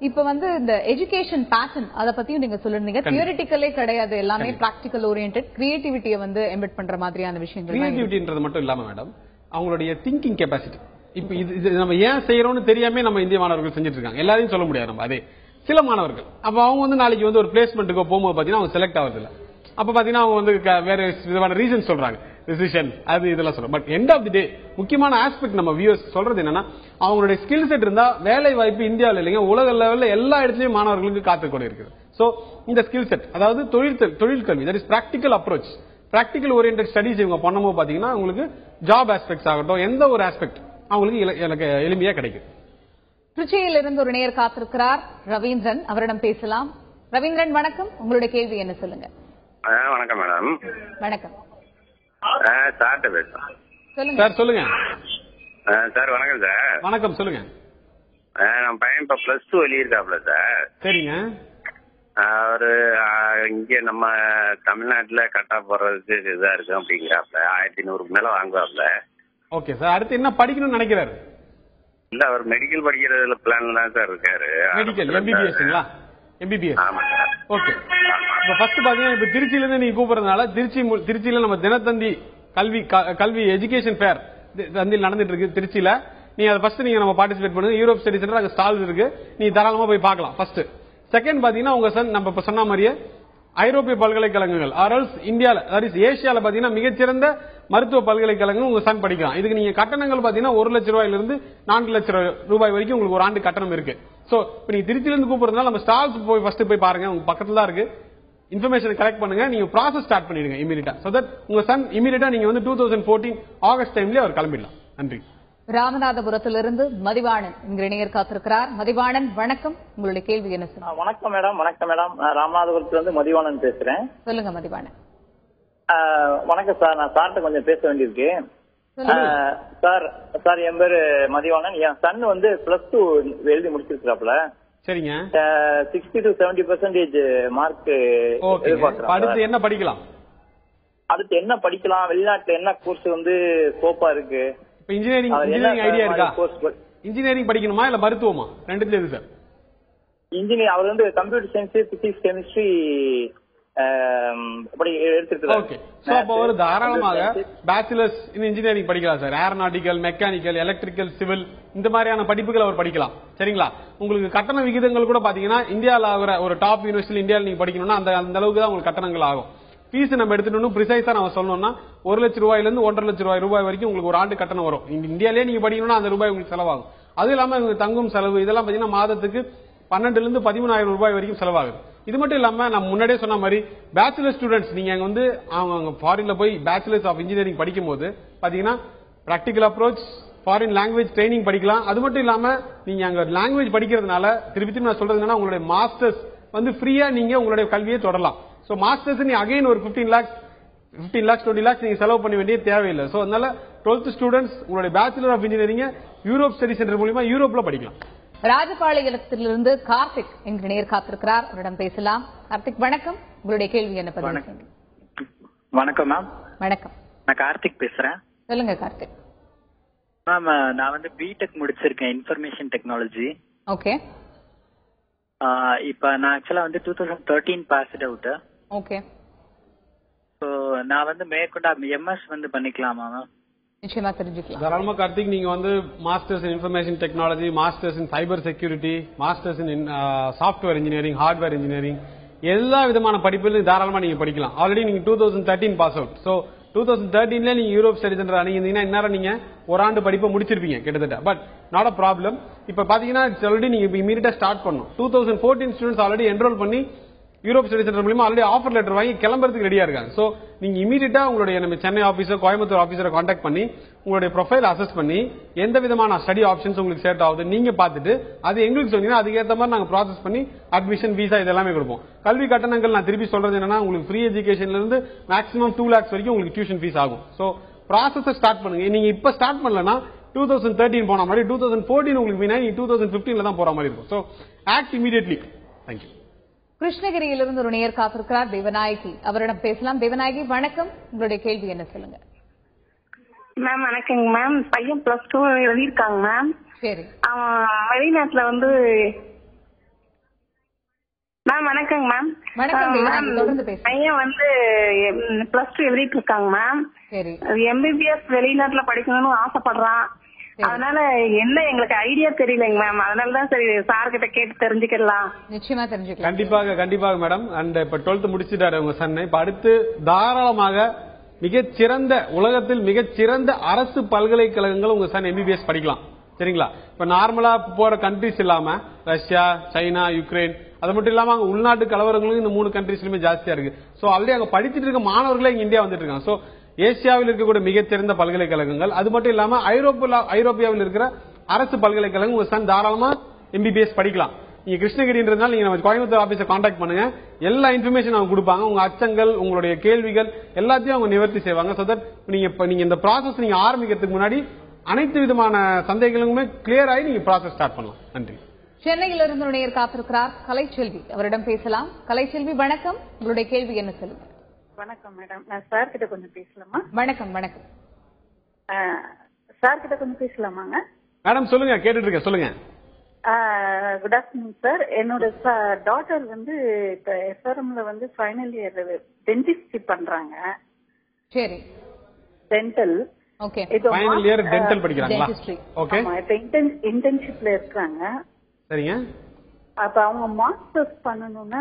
இப்ப வந்து இந்த எஜுகேஷன் பேட்டர்ன் அத பத்தியும் நீங்க சொல்லிருந்தீங்க. தியரிட்டிக்கலே கிடையாது, எல்லாமே பிராக்டிகல் ஓரியன்டட், கிரியேட்டிவிட்டியை வந்து எம்பெட் பண்ற மாதிரியான விஷயங்கள்.
கிரியேட்டிவிட்டின்றது மட்டும் இல்லாம மேடம், அவங்களுடைய திங்கிங் கெபாசிட்டி. இப்ப இது நம்ம ஏன் செய்யறோம்னு தெரியாம நம்ம இந்திய மாணவர்கள் செஞ்சுட்டு இருக்காங்க. எல்லாரையும் சொல்ல முடியாது நம்ம. அதே சில மாணவர்கள் அப்ப அவங்க வந்து நாளைக்கு வந்து ஒரு பிளேஸ்மெண்ட்டுக்கு போகும்போது பாத்தீங்கன்னா அவங்க செலக்ட் ஆகுது இல்ல. அப்ப பாத்தீங்கன்னா அவங்க வந்து வேற விதமான ரீசன் சொல்றாங்க, டிசிஷன் அது இதெல்லாம் சொல்றாங்க. பட் எண்ட் ஆஃப் தி டே முக்கியமான ஆஸ்பெக்ட் நம்ம வியூவர்ஸ் சொல்றது என்னன்னா, அவங்களுடைய ஸ்கில் செட் இருந்தா வேலை வாய்ப்பு இந்தியாவில் இல்லைங்க உலக லெவல்ல எல்லா இடத்துலயும் மாணவர்களுக்கு காத்துக்கொண்டு இருக்குது. சோ இந்த ஸ்கில் செட் அதாவது தொழிற்கல்வி, that is practical approach, practical oriented studies இவங்க பண்ணும்போது பாத்தீங்கன்னா உங்களுக்கு ஜாப் ஆஸ்பெக்ட்ஸ் ஆகட்டும் எந்த ஒரு ஆஸ்பெக்ட் அவங்களுக்கு எளிமையா கிடைக்கும்.
திருச்சியில் இருந்து ஒரு நேயர் காத்திருக்கிறார் ரவீந்திரன். அவரிடம் பேசலாம். ரவீந்திரன் வணக்கம், உங்களுடைய கேள்வி என்ன சொல்லுங்க.
வணக்கம் மேடம்.
வணக்கம்
சார்ட்ட பேசுறேன்.
சார் சொல்லுங்க.
சார் வணக்கம் சார்.
வணக்கம் சொல்லுங்க.
நம்ம பையன் இப்ப +2 வெளியிருக்காப்ல சார்.
சரிங்க.
அவரு இங்க நம்ம தமிழ்நாட்டுல கட்டா போறதுக்கு இதா இருக்கு அப்படிங்கிறாப்ல. 1100 மேல வாங்குவாப்ல.
Okay sir. அடுத்து என்ன படிக்கணும்னு நினைக்கிறாரு?
இல்ல அவர் மெடிக்கல் படிக்கிறதுல பிளான் தான் சார் இருக்காரு.
மெடிக்கல் MBBSங்களா? MBBS.
ஆமா சார்.
ஓகே. இப்ப ஃபர்ஸ்ட் பாத்தீங்கன்னா இப்ப திருச்சியில இருந்து நீங்க கூப்பிடுறதுனால திருச்சியில நம்ம தினத்தந்தி கல்வி எஜுகேஷன் ஃபேர் தந்தியில் நடந்துட்டு இருக்கு திருச்சியில. நீங்க அதை ஃபர்ஸ்ட் நீங்க நம்ம பார்ட்டிசிபேட் பண்ணுங்க. யூரோப் ஸ்டடி சென்டர் அங்க ஸ்டால்ஸ் இருக்கு, நீங்க தாராளமா போய் பார்க்கலாம். ஃபர்ஸ்ட். செகண்ட் பாத்தீங்கன்னா உங்க சன் நம்ம இப்ப சொன்ன மாதிரியே ஐரோப்பிய பல்கலைக்கழகங்கள் ஆர்எல்ஸ் இந்தியால தட் இஸ் ஏசியால பாத்தீங்கன்னா மிகச்சிறந்த மருத்துவ பல்கலைக்கழகங்கள் உங்க சன் படிக்கலாம். இதுக்கு நீங்க கட்டணங்கள் பாத்தீங்கன்னா 1 லட்சம் ரூபாயிலிருந்து 4 லட்சம் ரூபாய் வரைக்கும் உங்களுக்கு ஒரு ஆண்டு கட்டணம் இருக்கு. சோ இப்ப நீங்க திருச்சியில இருந்து கூப்பிடுறதுனால நம்ம ஸ்டால்ஸ் போய் ஃபர்ஸ்ட் போய் பாருங்க, உங்க பக்கத்துல தான் இருக்கு. இன்ஃபர்மேஷன் கலெக்ட் பண்ணுங்க, நீங்க ப்ராசஸ் ஸ்டார்ட் பண்ணிடுங்க இமீடியட்டா. சோ தட் உங்க சன் இமீடியட்டா நீங்க வந்து 2014 ஆகஸ்ட் டைம்ல அவர் கிளம்பிடலாம். நன்றி.
ராமநாதபுரத்திலிருந்து மதிவாணன் என்கிற நேயர் காத்திருக்கிறார். மதிவாணன் வணக்கம், உங்களுடைய கேள்வி என்ன சொல்லுங்க.
வணக்கம் மேடம். வணக்கம் மேடம். ராமநாதபுரத்திலிருந்து மதிவாணன் பேசுறேன்.
சொல்லுங்க மதிவாணன்.
வணக்கம் சார். நான் சார்ட்ட கொஞ்சம் பேச வேண்டியிருக்கு. சார் என் பேரு மதிவாணன். என் சன் வந்து +2 எழுதி முடிச்சிருக்காப்ல.
சரிங்க.
60 to 70% மார்க் எதிர்பார்க்கிறேன்.
அடுத்து என்ன படிக்கலாம்?
அடுத்து என்ன படிக்கலாம்? வெளிநாட்டுல என்ன கோர்ஸ் வந்து ஸ்கோப்பா இருக்கு?
இன்ஜினியரிங் ஐடியா இருக்கா? இன்ஜினியரிங் படிக்கணுமா இல்ல மருத்துவமா? ரெண்டுல எது சார்?
இன்ஜினியர். அவர் வந்து கம்ப்யூட்டர் சயின்ஸ், பிசிக்ஸ், கெமிஸ்ட்ரி
அப்ப தாராளமாக பேச்சுலர்ஸ் இன் இன்ஜினியரிங் படிக்கலாம் sir. Aeronautical, mechanical, electrical, civil இந்த மாதிரியான படிப்புகள் அவர் படிக்கலாம். சரிங்களா? உங்களுக்கு கட்டண விகிதங்கள் கூட பாத்தீங்கன்னா இந்தியாவில் ஆகிற ஒரு டாப் யூனிவர்சிட்டி இந்தியாவில் நீங்க படிக்கணும்னா அந்த அளவுக்கு தான் உங்களுக்கு கட்டணங்கள் ஆகும். ஃபீஸ் நம்ம எடுத்துட்டு பிரிசைஸா நம்ம சொல்லணும்னா 1 லட்சம் ரூபாயிலிருந்து 1.5 லட்சம் ரூபாய் வரைக்கும் உங்களுக்கு ஒரு ஆண்டு கட்டணம் வரும். இந்தியாலே நீங்க படிக்கணும்னா அந்த ரூபாய் உங்களுக்கு செலவாகும். அது இல்லாம தங்கும் செலவு இதெல்லாம் பாத்தீங்கன்னா மாதத்துக்கு 12,000 to 13,000 ரூபாய் வரைக்கும் செலவாகுது. இது மட்டும் இல்லாம நம்ம முன்னாடியே சொன்ன மாதிரி பேச்சுலர் ஸ்டூடெண்ட்ஸ் நீங்க அங்க வந்து அவங்க ஃபாரின்ல போய் பேச்சுலர்ஸ் ஆஃப் இன்ஜினியரிங் படிக்கும் போது பாத்தீங்கன்னா practical approach, foreign language training படிக்கலாம். அது மட்டும் இல்லாம நீங்க அங்க லாங்குவேஜ் படிக்கிறதுனால திருப்பி நான் சொல்றது என்னன்னா உங்களுடைய மாஸ்டர்ஸ் வந்து ஃப்ரீயா நீங்க உங்களுடைய கல்வியை தொடரலாம். சோ மாஸ்டர்ஸ் நீ அகைன் ஒரு 15 lakhs 20 lakhs நீங்க செலவு பண்ண வேண்டிய தேவையில்லை. சோ அதனால 12th ஸ்டூடெண்ட்ஸ் உங்களுடைய bachelor of engineering Europe study centre மூலமா யூரோப்ல படிக்கலாம்.
ராஜபாளையத்திலிருந்து கார்த்திக் என்ற நேயர் காத்திருக்கிறார். அவரிடம் பேசலாம். கார்த்திக் வணக்கம், உங்களுடைய கேள்வி என்ன?
வணக்கம் மேம்.
வணக்கம்.
நான் கார்த்திக் பேசுறேன்.
சொல்லுங்க கார்த்திக்.
மேம் நான் வந்து பிடெக் முடிச்சிருக்கேன் இன்ஃபர்மேஷன் டெக்னாலஜி.
ஓகே.
இப்ப நான் ஆக்சுவலா வந்து 2013 பாஸ்ட் அவுட்.
ஓகே.
சோ நான் வந்து மேற்கொண்டு எம்எஸ் வந்து பண்ணிக்கலாமா மேம்?
நிச்சயமா தெரிஞ்சுக்கலாம்.
தாராளமா கார்த்திக், நீங்க வந்து masters in information technology, masters in cyber security, masters in software engineering, hardware engineering, எல்லா விதமான படிப்புலையும் தாராளமா நீங்க படிக்கலாம். ஆல்ரெடி நீங்க 2013 பாஸ் அவுட். சோ 2013ல நீங்க யூரோப் ஸ்டடி சென்டர் அணுகிருந்தீங்கன்னா இந்நேரம் நீங்க ஒரு ஆண்டு படிப்பை முடிச்சிருப்பீங்க கிட்டத்தட்ட. But not a problem. இப்ப பாத்தீங்கன்னா ஆல்ரெடி நீங்க இமீடியட்டா ஸ்டார்ட் பண்ணணும். 2014 ஸ்டூடெண்ட்ஸ் ஆல்ரெடி என்ரோல் பண்ணி யூரோப் ஸ்டடி சென்டர் மூலமா ஆல்ரெடி ஆஃபர் லெட்டர் வாங்கி கிளம்புறதுக்கு ரெடியா இருக்காங்க. சோ நீங்க இமீடியட்டா உங்களுடைய நம்ம சென்னை ஆபீசர், கோயம்புத்தூர் ஆபீசரை கான்டாக்ட் பண்ணி உங்களுடைய ப்ரொஃபைல் அசஸ் பண்ணி எந்த விதமான ஸ்டடி ஆப்ஷன்ஸ் உங்களுக்கு செட் ஆகுது நீங்க பார்த்துட்டு அது எங்களுக்கு சொன்னீங்கன்னா அதுக்கேற்ற மாதிரி நாங்க ப்ராசஸ் பண்ணி அட்மிஷன், விசா இதெல்லாமே கொடுப்போம். கல்வி கட்டணங்கள் நான் திருப்பி சொல்றது என்னன்னா, உங்களுக்கு ஃப்ரீ எஜுகேஷன்ல இருந்து மேக்ஸிமம் 2 lakhs வரைக்கும் உங்களுக்கு டியூஷன் ஃபீஸ் ஆகும். சோ ப்ராசஸ் ஸ்டார்ட் பண்ணுங்க. நீங்க இப்ப ஸ்டார்ட் பண்ணலன்னா 2013 போன மாதிரி 2014 உங்களுக்கு வீணா 2015ல தான் போற மாதிரி இருக்கும். So act immediately. தேங்க்யூ.
கிருஷ்ணகிரியிலிருந்து ஒரு நேயர் காத்திருக்கிறார், தேவநாயகி. அவரிடம் பேசலாம். தேவநாயகி வணக்கம், உங்களுடைய கேள்வி என்ன சொல்லுங்க.
மேம் வணக்கங்க மேம். பையன் +2 எழுதியிருக்காங்க மேம்.
சரி.
அவன் வெளிநாட்டுல வந்து மேம் வணக்கங்க மேம். பையன் வந்து +2 எழுதிட்டு இருக்காங்க மேம்.
சரி.
MBBS வெளிநாட்டுல படிக்கணும்னு ஆசைப்படுறான். அதனால என்ன எங்களுக்கு ஐடியா தெரியலங்க மேம். அதனாலதான் சரி சார் கிட்ட கேட்டு தெரிஞ்சுக்கலாம்.
நிச்சயமா தெரிஞ்சுக்கலாம்.
கண்டிப்பாக மேடம். அண்ட் இப்ப 12th முடிச்சுட்டாரு உங்க சன். இப்ப அடுத்து தாராளமாக மிகச்சிறந்த உலகத்தில் மிகச்சிறந்த அரசு பல்கலைக்கழகங்கள் உங்க சன் MBBS படிக்கலாம். சரிங்களா? இப்ப நார்மலா போற கண்ட்ரிஸ் இல்லாம ரஷ்யா, சைனா, யுக்ரைன், அது மட்டும் இல்லாம அங்க உள்நாட்டு கலவரங்களும் இந்த 3 கண்ட்ரிஸ்லயுமே ஜாஸ்தியா இருக்கு. சோ ஆல்ரெடி அங்க படிச்சுட்டு இருக்க மாணவர்களே இங்க இந்தியா வந்துட்டு இருக்காங்க. சோ ஏசியாவில் இருக்கக்கூடிய மிகச்சிறந்த பல்கலைக்கழகங்கள், அது மட்டும் இல்லாம ஐரோப்பியாவில் இருக்கிற அரசு பல்கலைக்கழகம் உங்க சன் தாராளமா MBBS படிக்கலாம். நீங்க கிருஷ்ணகிரின்றதுனால நீங்க நம்ம கோயம்புத்தூர் ஆபீஸை கான்டாக்ட் பண்ணுங்க. எல்லா இன்ஃபர்மேஷன் அவங்க கொடுப்பாங்க. உங்க அச்சங்கள், உங்களுடைய கேள்விகள் எல்லாத்தையும் அவங்க நிவர்த்தி செய்வாங்க. சோ தட் நீங்க இந்த ப்ராசஸ் நீங்க ஆரம்பிக்கிறதுக்கு முன்னாடி அனைத்து விதமான சந்தேகங்களுமே கிளியர் ஆகி நீங்க ப்ராசஸ் ஸ்டார்ட் பண்ணலாம். நன்றி.
சென்னையிலிருந்து ஒரு நேயர் காத்திருக்கிறார், கலைச்செல்வி. அவரிடம் பேசலாம். கலைச்செல்வி வணக்கம், உங்களுடைய கேள்வி என்ன சொல்லுங்க.
வணக்கம் மேடம். நான் சார் கிட்ட கொஞ்சம் பேசலாமா?
வணக்கம். வணக்கம்
சார் கிட்ட கொஞ்சம் பேசலாமாங்க?
மேடம் சொல்லுங்க, கேட்டுட்டு இருக்கேன், சொல்லுங்க.
Good afternoon sir. என்னோட டாட்டர் வந்து இப்ப SRMல வந்து ஃபைனல் இயர் டென்டிஸ்ட்ரி பண்றாங்க.
சரி.
Dental.
Okay.
Final year dental படிக்கறாங்களா? ஓகே.
இப்ப இன்டர்ன்ஷிப்ல இருக்காங்க.
சரிங்க.
அப்ப அவங்க மாஸ்டர்ஸ் பண்ணனும்னா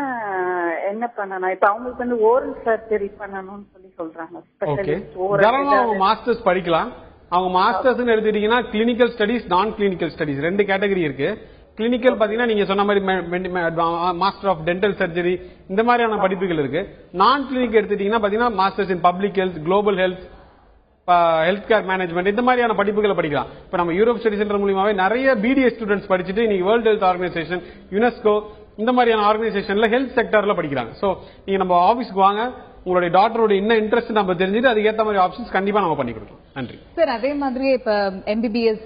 என்ன பண்ணணும்? இப்ப அவங்களுக்கு வந்து ஓரல் சர்ஜரி பண்ணணும்னு சொல்லி சொல்றாங்க. ஸ்பெஷலிஸ்ட்
ஓரல் மாஸ்டர்ஸ் படிக்கலாம். அவங்க மாஸ்டர்ஸ் எடுத்துட்டீங்கன்னா கிளினிக்கல் ஸ்டடிஸ், நான் கிளினிக்கல் ஸ்டடிஸ் 2 கேட்டகரி இருக்கு. கிளினிக்கல் பாத்தீங்கன்னா நீங்க சொன்ன மாதிரி மாஸ்டர் ஆஃப் டென்டல் சர்ஜரி இந்த மாதிரியான படிப்புகள் இருக்கு. நான் கிளினிக் எடுத்துட்டீங்கன்னா பாத்தீங்கன்னா masters in public health, global health, health care management இந்த மாதிரியான படிப்புகளை படிக்கலாம். இப்ப நம்ம யூரோப் ஸ்டடி சென்டர் மூலமாவே நிறைய BDS ஸ்டூடெண்ட்ஸ் படிச்சுட்டு இன்னைக்கு வேர்ல்ட் ஹெல்த் ஆர்கனைசேஷன், யுனெஸ்கோ இந்த மாதிரியான ஆர்கனைசேஷன்ல ஹெல்த் செக்டர்ல படிக்கிறாங்க. சோ நீங்க நம்ம ஆபீஸ்க்கு வாங்க, உங்களுடைய டாக்டரோட என்ன இன்ட்ரெஸ்ட் நம்ம தெரிஞ்சுட்டு அதுக்கேற்ற மாதிரி ஆப்ஷன்ஸ் கண்டிப்பா நம்ம பண்ணி கொடுக்கலாம். நன்றி
சார். அதே மாதிரி இப்ப MBBS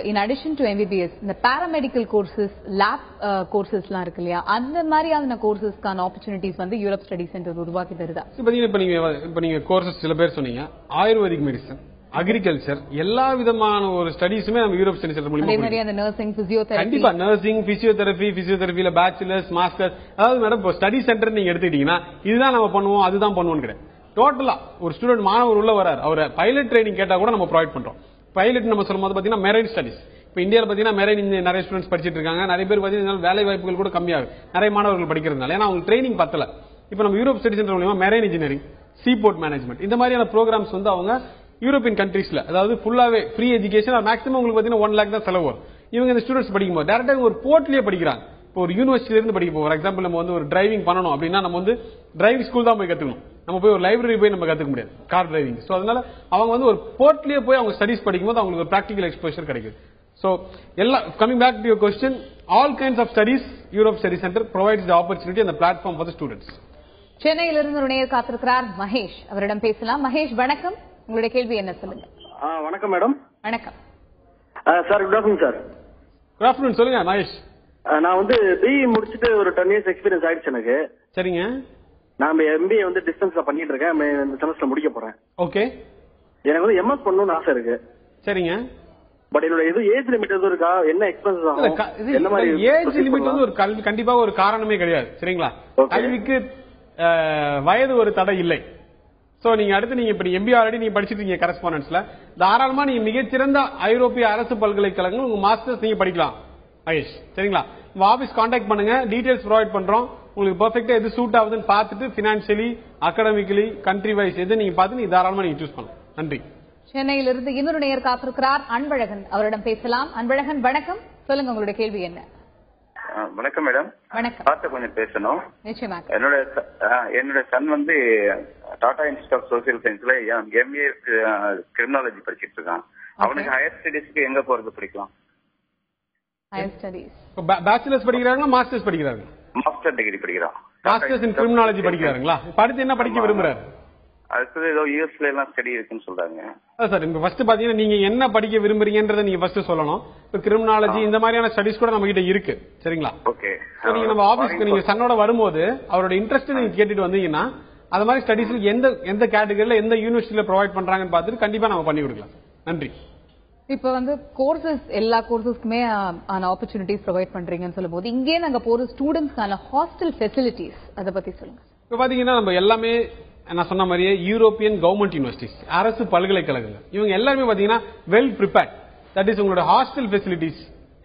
in addition to MBBS இந்த பாராமெடிக்கல் கோர்சஸ், லேப் கோர்சஸ்லாம் இருக்கு இல்லையா, அந்த மாதிரியான கோர்சஸ்க்கான ஆப்பர்ச்சுனிட்டிஸ் வந்து யூரோப் ஸ்டடி சென்டர் உருவாக்கி தருதா?
இப்ப நீங்க கோர்சஸ் சில பேர் சொன்னீங்க, ஆயுர்வேதிக் மெடிசன், அக்ரிகல்ச்சர், எல்லா விதமான ஒரு ஸ்டடிஸுமே நம்ம யூரோப் ஸ்டடி சென்டர் மூலமா
அதே மாதிரி அந்த நர்சிங், பிசியோதெரபி. கண்டிப்பா
நர்சிங், பிசியோதெரபில பேச்சுலர்ஸ், மாஸ்டர்ஸ். அதாவது மேடம் இப்போ ஸ்டடி சென்டர் நீங்க எடுத்துக்கிட்டீங்கன்னா இதுதான் நம்ம பண்ணுவோம் அதுதான் பண்ணுவோம் கிடையாது. டோட்டலா ஒரு ஸ்டூடெண்ட் மாணவர் உள்ள வராரு, அவர் பைலட் ட்ரைனிங் கேட்டா கூட நம்ம ப்ரொவைட் பண்றோம். பைலட் நம்ம சொல்லும் போது பாத்தீங்கன்னா மெரைன் ஸ்டடிஸ். இப்ப இந்தியாவில் பாத்தீங்கன்னா மெரைன் நிறைய ஸ்டூடெண்ட்ஸ் படிச்சிட்டு இருக்காங்க. நிறைய பேர் பாத்தீங்கன்னா வேலை வாய்ப்புகள் கூட கம்மியாகும் நிறைய மாணவர்கள் படிக்கிறதுனால. ஏன்னா அவங்க ட்ரைனிங் பத்தல. இப்ப நம்ம யூரோப் ஸ்டடி சென்டர் மூலமா மெரைன் இன்ஜினியரிங், சீபோர்ட் மேனேஜ்மெண்ட் இந்த மாதிரியான ப்ரோக்ராம்ஸ் வந்து அவங்க யூரோப்பியன் கண்ட்ரீஸ்ல, அதாவது ஃபுல்லாவே ஃப்ரீ எஜுகேஷன், மேக்ஸிமம் உங்களுக்கு பாத்தீங்கன்னா 1 lakh தான் செலவு வரும். இவங்க இந்த ஸ்டூடெண்ட்ஸ் படிக்கும்போது டேரக்டா ஒரு போர்ட்லயே படிக்கிறாங்க. இப்போ ஒரு யூனிவர்சிட்டில இருந்து படிக்க போறோம். ஃபார் எக்ஸாம்பிள் நம்ம வந்து ஒரு டிரைவிங் பண்ணணும் அப்படின்னா நம்ம வந்து டிரைவிங் ஸ்கூல் தான் போய் கத்துக்கணும். நம்ம போய் ஒரு லைப்ரரி போய் நம்ம கத்துக்க முடியாது கார் டிரைவிங். சோ அதனால அவங்க வந்து ஒரு போர்ட்லயே போய் அவங்க ஸ்டடிஸ் படிக்கும்போது அவங்களுக்கு ஒரு பிராக்டிகல் எக்ஸ்போஷர் கிடைக்குது. சோ எல்லாம் coming back to your question, all kinds of studies Europe study centre provides the opportunity and the platform for the students.
சென்னையிலிருந்து ஒரு நேயர் காத்திருக்கிறார், மகேஷ். அவரிடம் பேசலாம். மகேஷ் வணக்கம், உங்களுடைய கேள்வி என்ன சொல்லுங்க.
வணக்கம் மேடம்.
வணக்கம்
sir. Good afternoon sir.
Good afternoon. சொல்லுங்க மகேஷ்.
நான் வந்து BE முடிச்சுட்டு ஒரு 10 years எக்ஸ்பீரியன்ஸ் ஆயிடுச்சு எனக்கு.
சரிங்க.
நான் MBA வந்து டிஸ்டன்ஸ்ல பண்ணிட்டு இருக்கேன். இந்த செமஸ்டர் முடிக்க போறேன்.
ஓகே.
எனக்கு வந்து MS பண்ணணும்னு ஆசை இருக்கு.
சரிங்க.
பட் என்னோட இது ஏஜ் லிமிட் எதுவும் இருக்கா? என்ன எக்ஸ்பென்சஸ் ஆகும்? என்ன மாதிரி
ஏஜ் லிமிட் வந்து ஒரு கண்டிப்பா ஒரு காரணமே கிடையாது. சரிங்களா? கல்விக்கு வயது ஒரு தடை இல்லை. சோ நீங்க அடுத்து நீங்க இப்ப எம்பிஏ ஆல்ரெடி நீங்க படிச்சிட்டு இருக்கீங்க கரஸ்பாண்டன்ஸ்ல, தாராளமா நீங்க மிகச்சிறந்த ஐரோப்பிய அரசு பல்கலைக்கழகங்கள் உங்க மாஸ்டர்ஸ் நீங்க படிக்கலாம் மகேஷ். சரிங்களா? உங்க ஆபீஸ் கான்டாக்ட் பண்ணுங்க, டீடைல்ஸ் ப்ரொவைட் பண்றோம். உங்களுக்கு பெர்ஃபெக்ட்டா எது சூட் ஆகுதுன்னு பார்த்துட்டு பினான்சியலி அகாடமிக்கலி கண்ட்ரி வைஸ் எது நீங்க பார்த்து நீங்க தாராளமா நீங்க சூஸ் பண்ணலாம். நன்றி.
சென்னையிலிருந்து இன்னொரு நேயர் காத்திருக்கிறார், அன்பழகன். அவரிடம் பேசலாம். அன்பழகன் வணக்கம், சொல்லுங்க உங்களுடைய கேள்வி என்ன?
வணக்கம் மேடம்.
வணக்கம்.
பார்த்து கொஞ்சம் பேசணும்.
நிச்சயமாக.
என்னோட சன் வந்து டாடா இன்ஸ்டியூட் ஆஃப் சோசியல் சயின்ஸ்ல எம்ஏ கிரிமினாலஜி படிச்சிட்டு இருக்கான். அவனுக்கு ஹையர் ஸ்டடீஸ்க்கு எங்க போறது பிடிக்கலாம்?
ஹையர் ஸ்டடீஸ்
பேச்சுலர்ஸ் படிக்கிறாங்க, மாஸ்டர்ஸ் படிக்கிறாங்க.
மாஸ்டர் டிகிரி படிக்கிறான்.
மாஸ்டர்ஸ் இன் கிரிமினாலஜி படிக்கிறாங்களா? அடுத்து என்ன படிக்க விரும்புறாரு?
அடுத்தது ஏதோ யூஎஸ்ல எல்லாம் ஸ்டடி இருக்குன்னு சொல்றாங்க.
சார் இப்ப ஃபர்ஸ்ட் பாத்தீங்கன்னா நீங்க என்ன படிக்க விரும்புறீங்கன்றத நீங்க ஃபர்ஸ்ட் சொல்லணும். இப்ப கிரிமினாலஜி இந்த மாதிரியான ஸ்டடிஸ் கூட நம்ம கிட்ட இருக்கு. சரிங்களா?
ஓகே.
நீங்க நம்ம ஆபீஸ்க்கு நீங்க சன்னோட வரும்போது அவரோட இன்ட்ரெஸ்ட் நீங்க கேட்டுட்டு வந்தீங்கன்னா அது மாதிரி ஸ்டடிஸ் எந்த கேட்டகரியில எந்த யூனிவர்சிட்டியில ப்ரொவைட் பண்றாங்கன்னு பார்த்துட்டு கண்டிப்பா நம்ம பண்ணி கொடுக்கலாம். நன்றி.
இப்ப வந்து கோர்சஸ் எல்லா கோர்சஸ்க்குமே ஆன ஆப்பர்ச்சுனிட்டிஸ் ப்ரொவைட் பண்றீங்கன்னு சொல்லும்போது இங்கே நாங்க போற ஸ்டூடெண்ட்ஸ்க்கான ஹாஸ்டல் ஃபெசிலிட்டிஸ் அதை பத்தி சொல்லுங்க.
இப்ப பாத்தீங்கன்னா நம்ம எல்லாமே நான் சொன்ன மாதிரியே யூரோப்பியன் கவர்மெண்ட் யூனிவர்சிட்டிஸ், அரசு பல்கலைக்கழகங்கள், இவங்க எல்லாருமே பாத்தீங்கன்னா வெல் ப்ரிப்பேர்ட். தட் இஸ் உங்களோட ஹாஸ்டல் ஃபெசிலிட்டிஸ்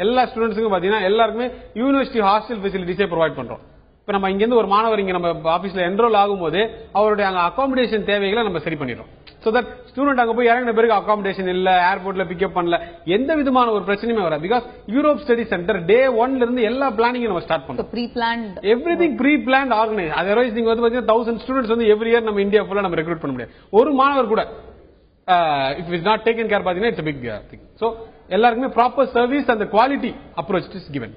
எல்லா ஸ்டூடெண்ட்ஸுக்கும் பாத்தீங்கன்னா எல்லாருக்குமே யூனிவர்சிட்டி ஹாஸ்டல் ஃபெசிலிட்டிஸே ப்ரொவைட் பண்றோம். இப்ப நம்ம இங்க இருந்து ஒரு மாணவர் இங்க நம்ம ஆபீஸ்ல என்ரோல் ஆகும்போது அவருடைய அங்க அகாமடேஷன் தேவைகளை நம்ம சரி பண்ணிடுறோம். சோ தட் ஸ்டூடெண்ட் அங்க போய் இறங்கின பிறகு அகாமடேஷன் இல்ல, ஏர்போர்ட்ல பிக்கப் பண்ணல, எந்த விதமான ஒரு பிரச்சனையுமே வராது. Because Europe study centre day 1ல இருந்து எல்லா பிளானிங் நம்ம ஸ்டார்ட் பண்றோம்.
Pre planned
everything pre planned organise. Otherwise நீங்க வந்து பாத்தீங்கன்னா 1000 ஸ்டூடெண்ட்ஸ் வந்து எவ்ரி இயர் நம்ம இந்தியா ஃபுல்லா நம்ம ரெக்ரூட் பண்ண முடியாது. ஒரு மாணவர் கூட if is not taken care பாத்தீங்கன்னா it's a big thing. So எல்லாருக்குமே proper service and quality approach is given.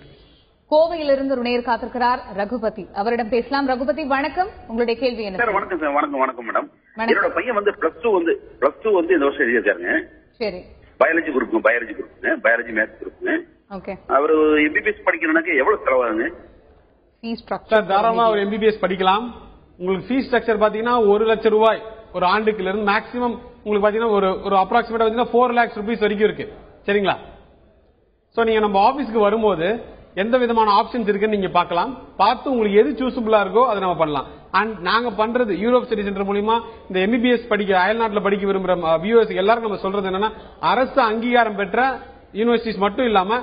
கோவையிலிருந்து ஒரு நேயர் காத்திருக்கிறார், ரகுபதி. அவரிடம் பேசலாம். ரகுபதி வணக்கம், உங்களுடைய கேள்வி என்ன?
சார் வணக்கம் சார். வணக்கம் மேடம். என்னோட பையன் வந்து பிளஸ் டூ வந்து இந்த வருஷம் எழுதியிருக்காருங்க.
சரி.
பயாலஜி மேத்ஸ் குரூப்புங்க.
ஓகே.
அவரு எம்பிபிஎஸ் படிக்கிறதுக்கு எவ்வளவு செலவாகுங்க?
ஃபீஸ் ஸ்ட்ரக்சர்
தாராளமா ஒரு எம்பிபிஎஸ் படிக்கலாம். உங்களுக்கு ஃபீஸ் ஸ்ட்ரக்சர் பாத்தீங்கன்னா 1 லட்சம் ரூபாய் ஒரு ஆண்டுக்குல இருந்து மேக்ஸிமம் உங்களுக்கு பாத்தீங்கன்னா ஒரு அப்ராக்சிமேட்டா பாத்தீங்கன்னா 4 lakhs rupees வரைக்கும் இருக்கு. சரிங்களா? சோ நீங்க நம்ம ஆபீஸ்க்கு வரும்போது எந்த விதமான ஆப்ஷன்ஸ் இருக்குன்னு நீங்க பார்க்கலாம். பார்த்து உங்களுக்கு எது சூசபிளா இருக்கோ அதை நம்ம பண்ணலாம். அண்ட் நாங்க பண்றது யூரோப் ஸ்டடி சென்டர் மூலமா இந்த எம்பிபிஎஸ் படிக்க அயல்நாட்டுல படிக்க விரும்புற வியூவர்ஸ் எல்லாரும் நம்ம சொல்றது என்னன்னா அரசு அங்கீகாரம் பெற்ற யூனிவர்சிட்டிஸ் மட்டும் இல்லாம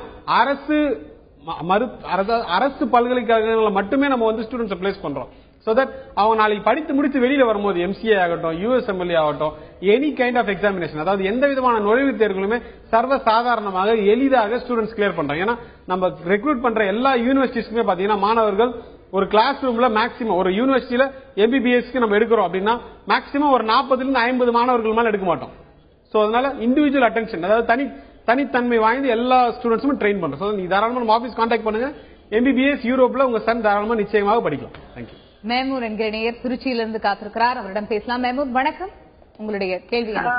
அரசு பல்கலைக்கழகங்களை மட்டுமே நம்ம வந்து ஸ்டூடெண்ட்ஸ் பிளேஸ் பண்றோம். சோ தட் அவங்க நாளைக்கு படித்து முடித்து வெளியில வரும்போது எம்சிஏ ஆகட்டும், யூஎஸ்எம்எல்ஏ ஆகட்டும், எனி கைண்ட் ஆஃப் எக்ஸாமினேஷன், அதாவது எந்த விதமான நுழைவுத் தேர்வுகளுமே சர்வ சாதாரணமாக எளிதாக ஸ்டூடெண்ட்ஸ் கிளியர் பண்றாங்க. ஏன்னா நம்ம ரெக்ரூட் பண்ற எல்லா யூனிவர்சிட்டிஸ்க்குமே பாத்தீங்கன்னா மாணவர்கள் ஒரு கிளாஸ் ரூம்ல மேக்ஸிமம் ஒரு யூனிவர்சிட்டியில எம்பிபிஎஸ்க்கு நம்ம எடுக்கிறோம் அப்படின்னா மேக்ஸிமம் ஒரு 40 to 50 மாணவர்கள் மேல எடுக்க மாட்டோம். சோ அதனால இண்டிவிஜுவல் அட்டென்ஷன், அதாவது தனித்தன்மை வாய்ந்த எல்லா ஸ்டூடெண்ட்ஸும் ட்ரெயின் பண்றோம். சோ நீங்க தாராளமா நம்ம ஆபீஸ் கான்டாக்ட் பண்ணுங்க. எம்பிபிஎஸ் யூரோப்ல உங்க சன் தாராளமா நிச்சயமாக படிக்கலாம். தேங்க்யூ.
மேமூர் என்கிற நேயர் திருச்சியிலிருந்து காத்திருக்கிறார், அவரிடம் பேசலாம். மேமூர் வணக்கம், உங்களுடைய கேள்வி என்ன?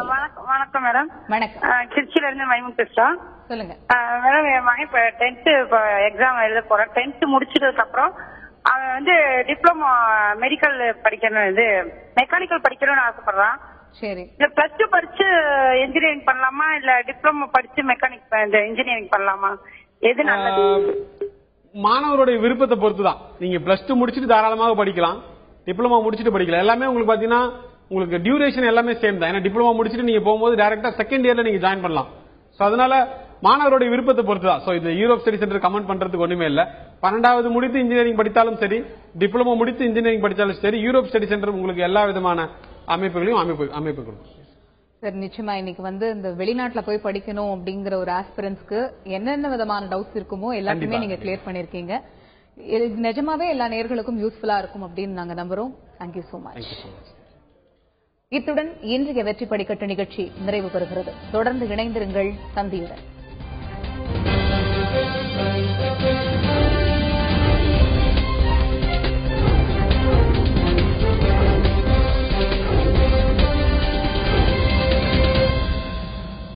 வணக்கம் மேடம்.
வணக்கம்.
திருச்சியில இருந்து மைமூன் பேசுறோம்.
சொல்லுங்க
மேடம். என் மகன் இப்ப 10th எக்ஸாம் எழுத போறான். 10th முடிச்சதுக்கு அப்புறம் அவன் வந்து டிப்ளமோ மெடிக்கல் படிக்கணும், இது மெக்கானிக்கல் படிக்கணும்னு ஆசைப்படுறான்.
சரி.
இல்ல பிளஸ் 2 படிச்சு இன்ஜினியரிங் பண்ணலாமா, இல்ல டிப்ளமோ படிச்சு மெக்கானிக் இன்ஜினியரிங் பண்ணலாமா, எது நல்லது?
மாணவருடைய விருப்பத்தை பொறுத்துதான். நீங்க பிளஸ் 2 முடிச்சுட்டு தாராளமாக படிக்கலாம், டிப்ளமோ முடிச்சுட்டு படிக்கலாம். எல்லாமே உங்களுக்கு பாத்தீங்கன்னா உங்களுக்கு டியூரேஷன் எல்லாமே சேம் தான். ஏன்னா டிப்ளமோ முடிச்சுட்டு நீங்க போகும்போது டைரக்டா செகண்ட் இயர்ல நீங்க ஜாயின் பண்ணலாம். சோ அதனால மாணவருடைய விருப்பத்தை பொறுத்துதான். சோ இது யூரோப் ஸ்டடி சென்டர் கமெண்ட் பண்றதுக்கு ஒண்ணுமே இல்ல. 12வது முடித்து இன்ஜினியரிங் படித்தாலும் சரி, டிப்ளமோ முடித்து இன்ஜினியரிங் படித்தாலும் சரி, யூரோப் ஸ்டடி சென்டர் உங்களுக்கு எல்லா விதமான அமைப்புகளையும் அமைப்பு கொடுக்கும்.
சார் நிச்சயமா இன்னைக்கு வந்து இந்த வெளிநாட்டுல போய் படிக்கணும் அப்படிங்கிற ஒரு ஆஸ்பிரன்ஸ்க்கு என்னென்ன விதமான டவுட்ஸ் இருக்குமோ எல்லாத்தையுமே நீங்க கிளியர் பண்ணிருக்கீங்க. நிஜமாவே எல்லா நேயர்களுக்கும் யூஸ்ஃபுல்லா இருக்கும் அப்படின்னு நாங்க நம்புறோம். Thank you so much. இத்துடன் இன்றைய வெற்றி படிக்கட்டு நிகழ்ச்சி நிறைவு பெறுகிறது. தொடர்ந்து இணைந்திருங்கள் தந்தியுடன்.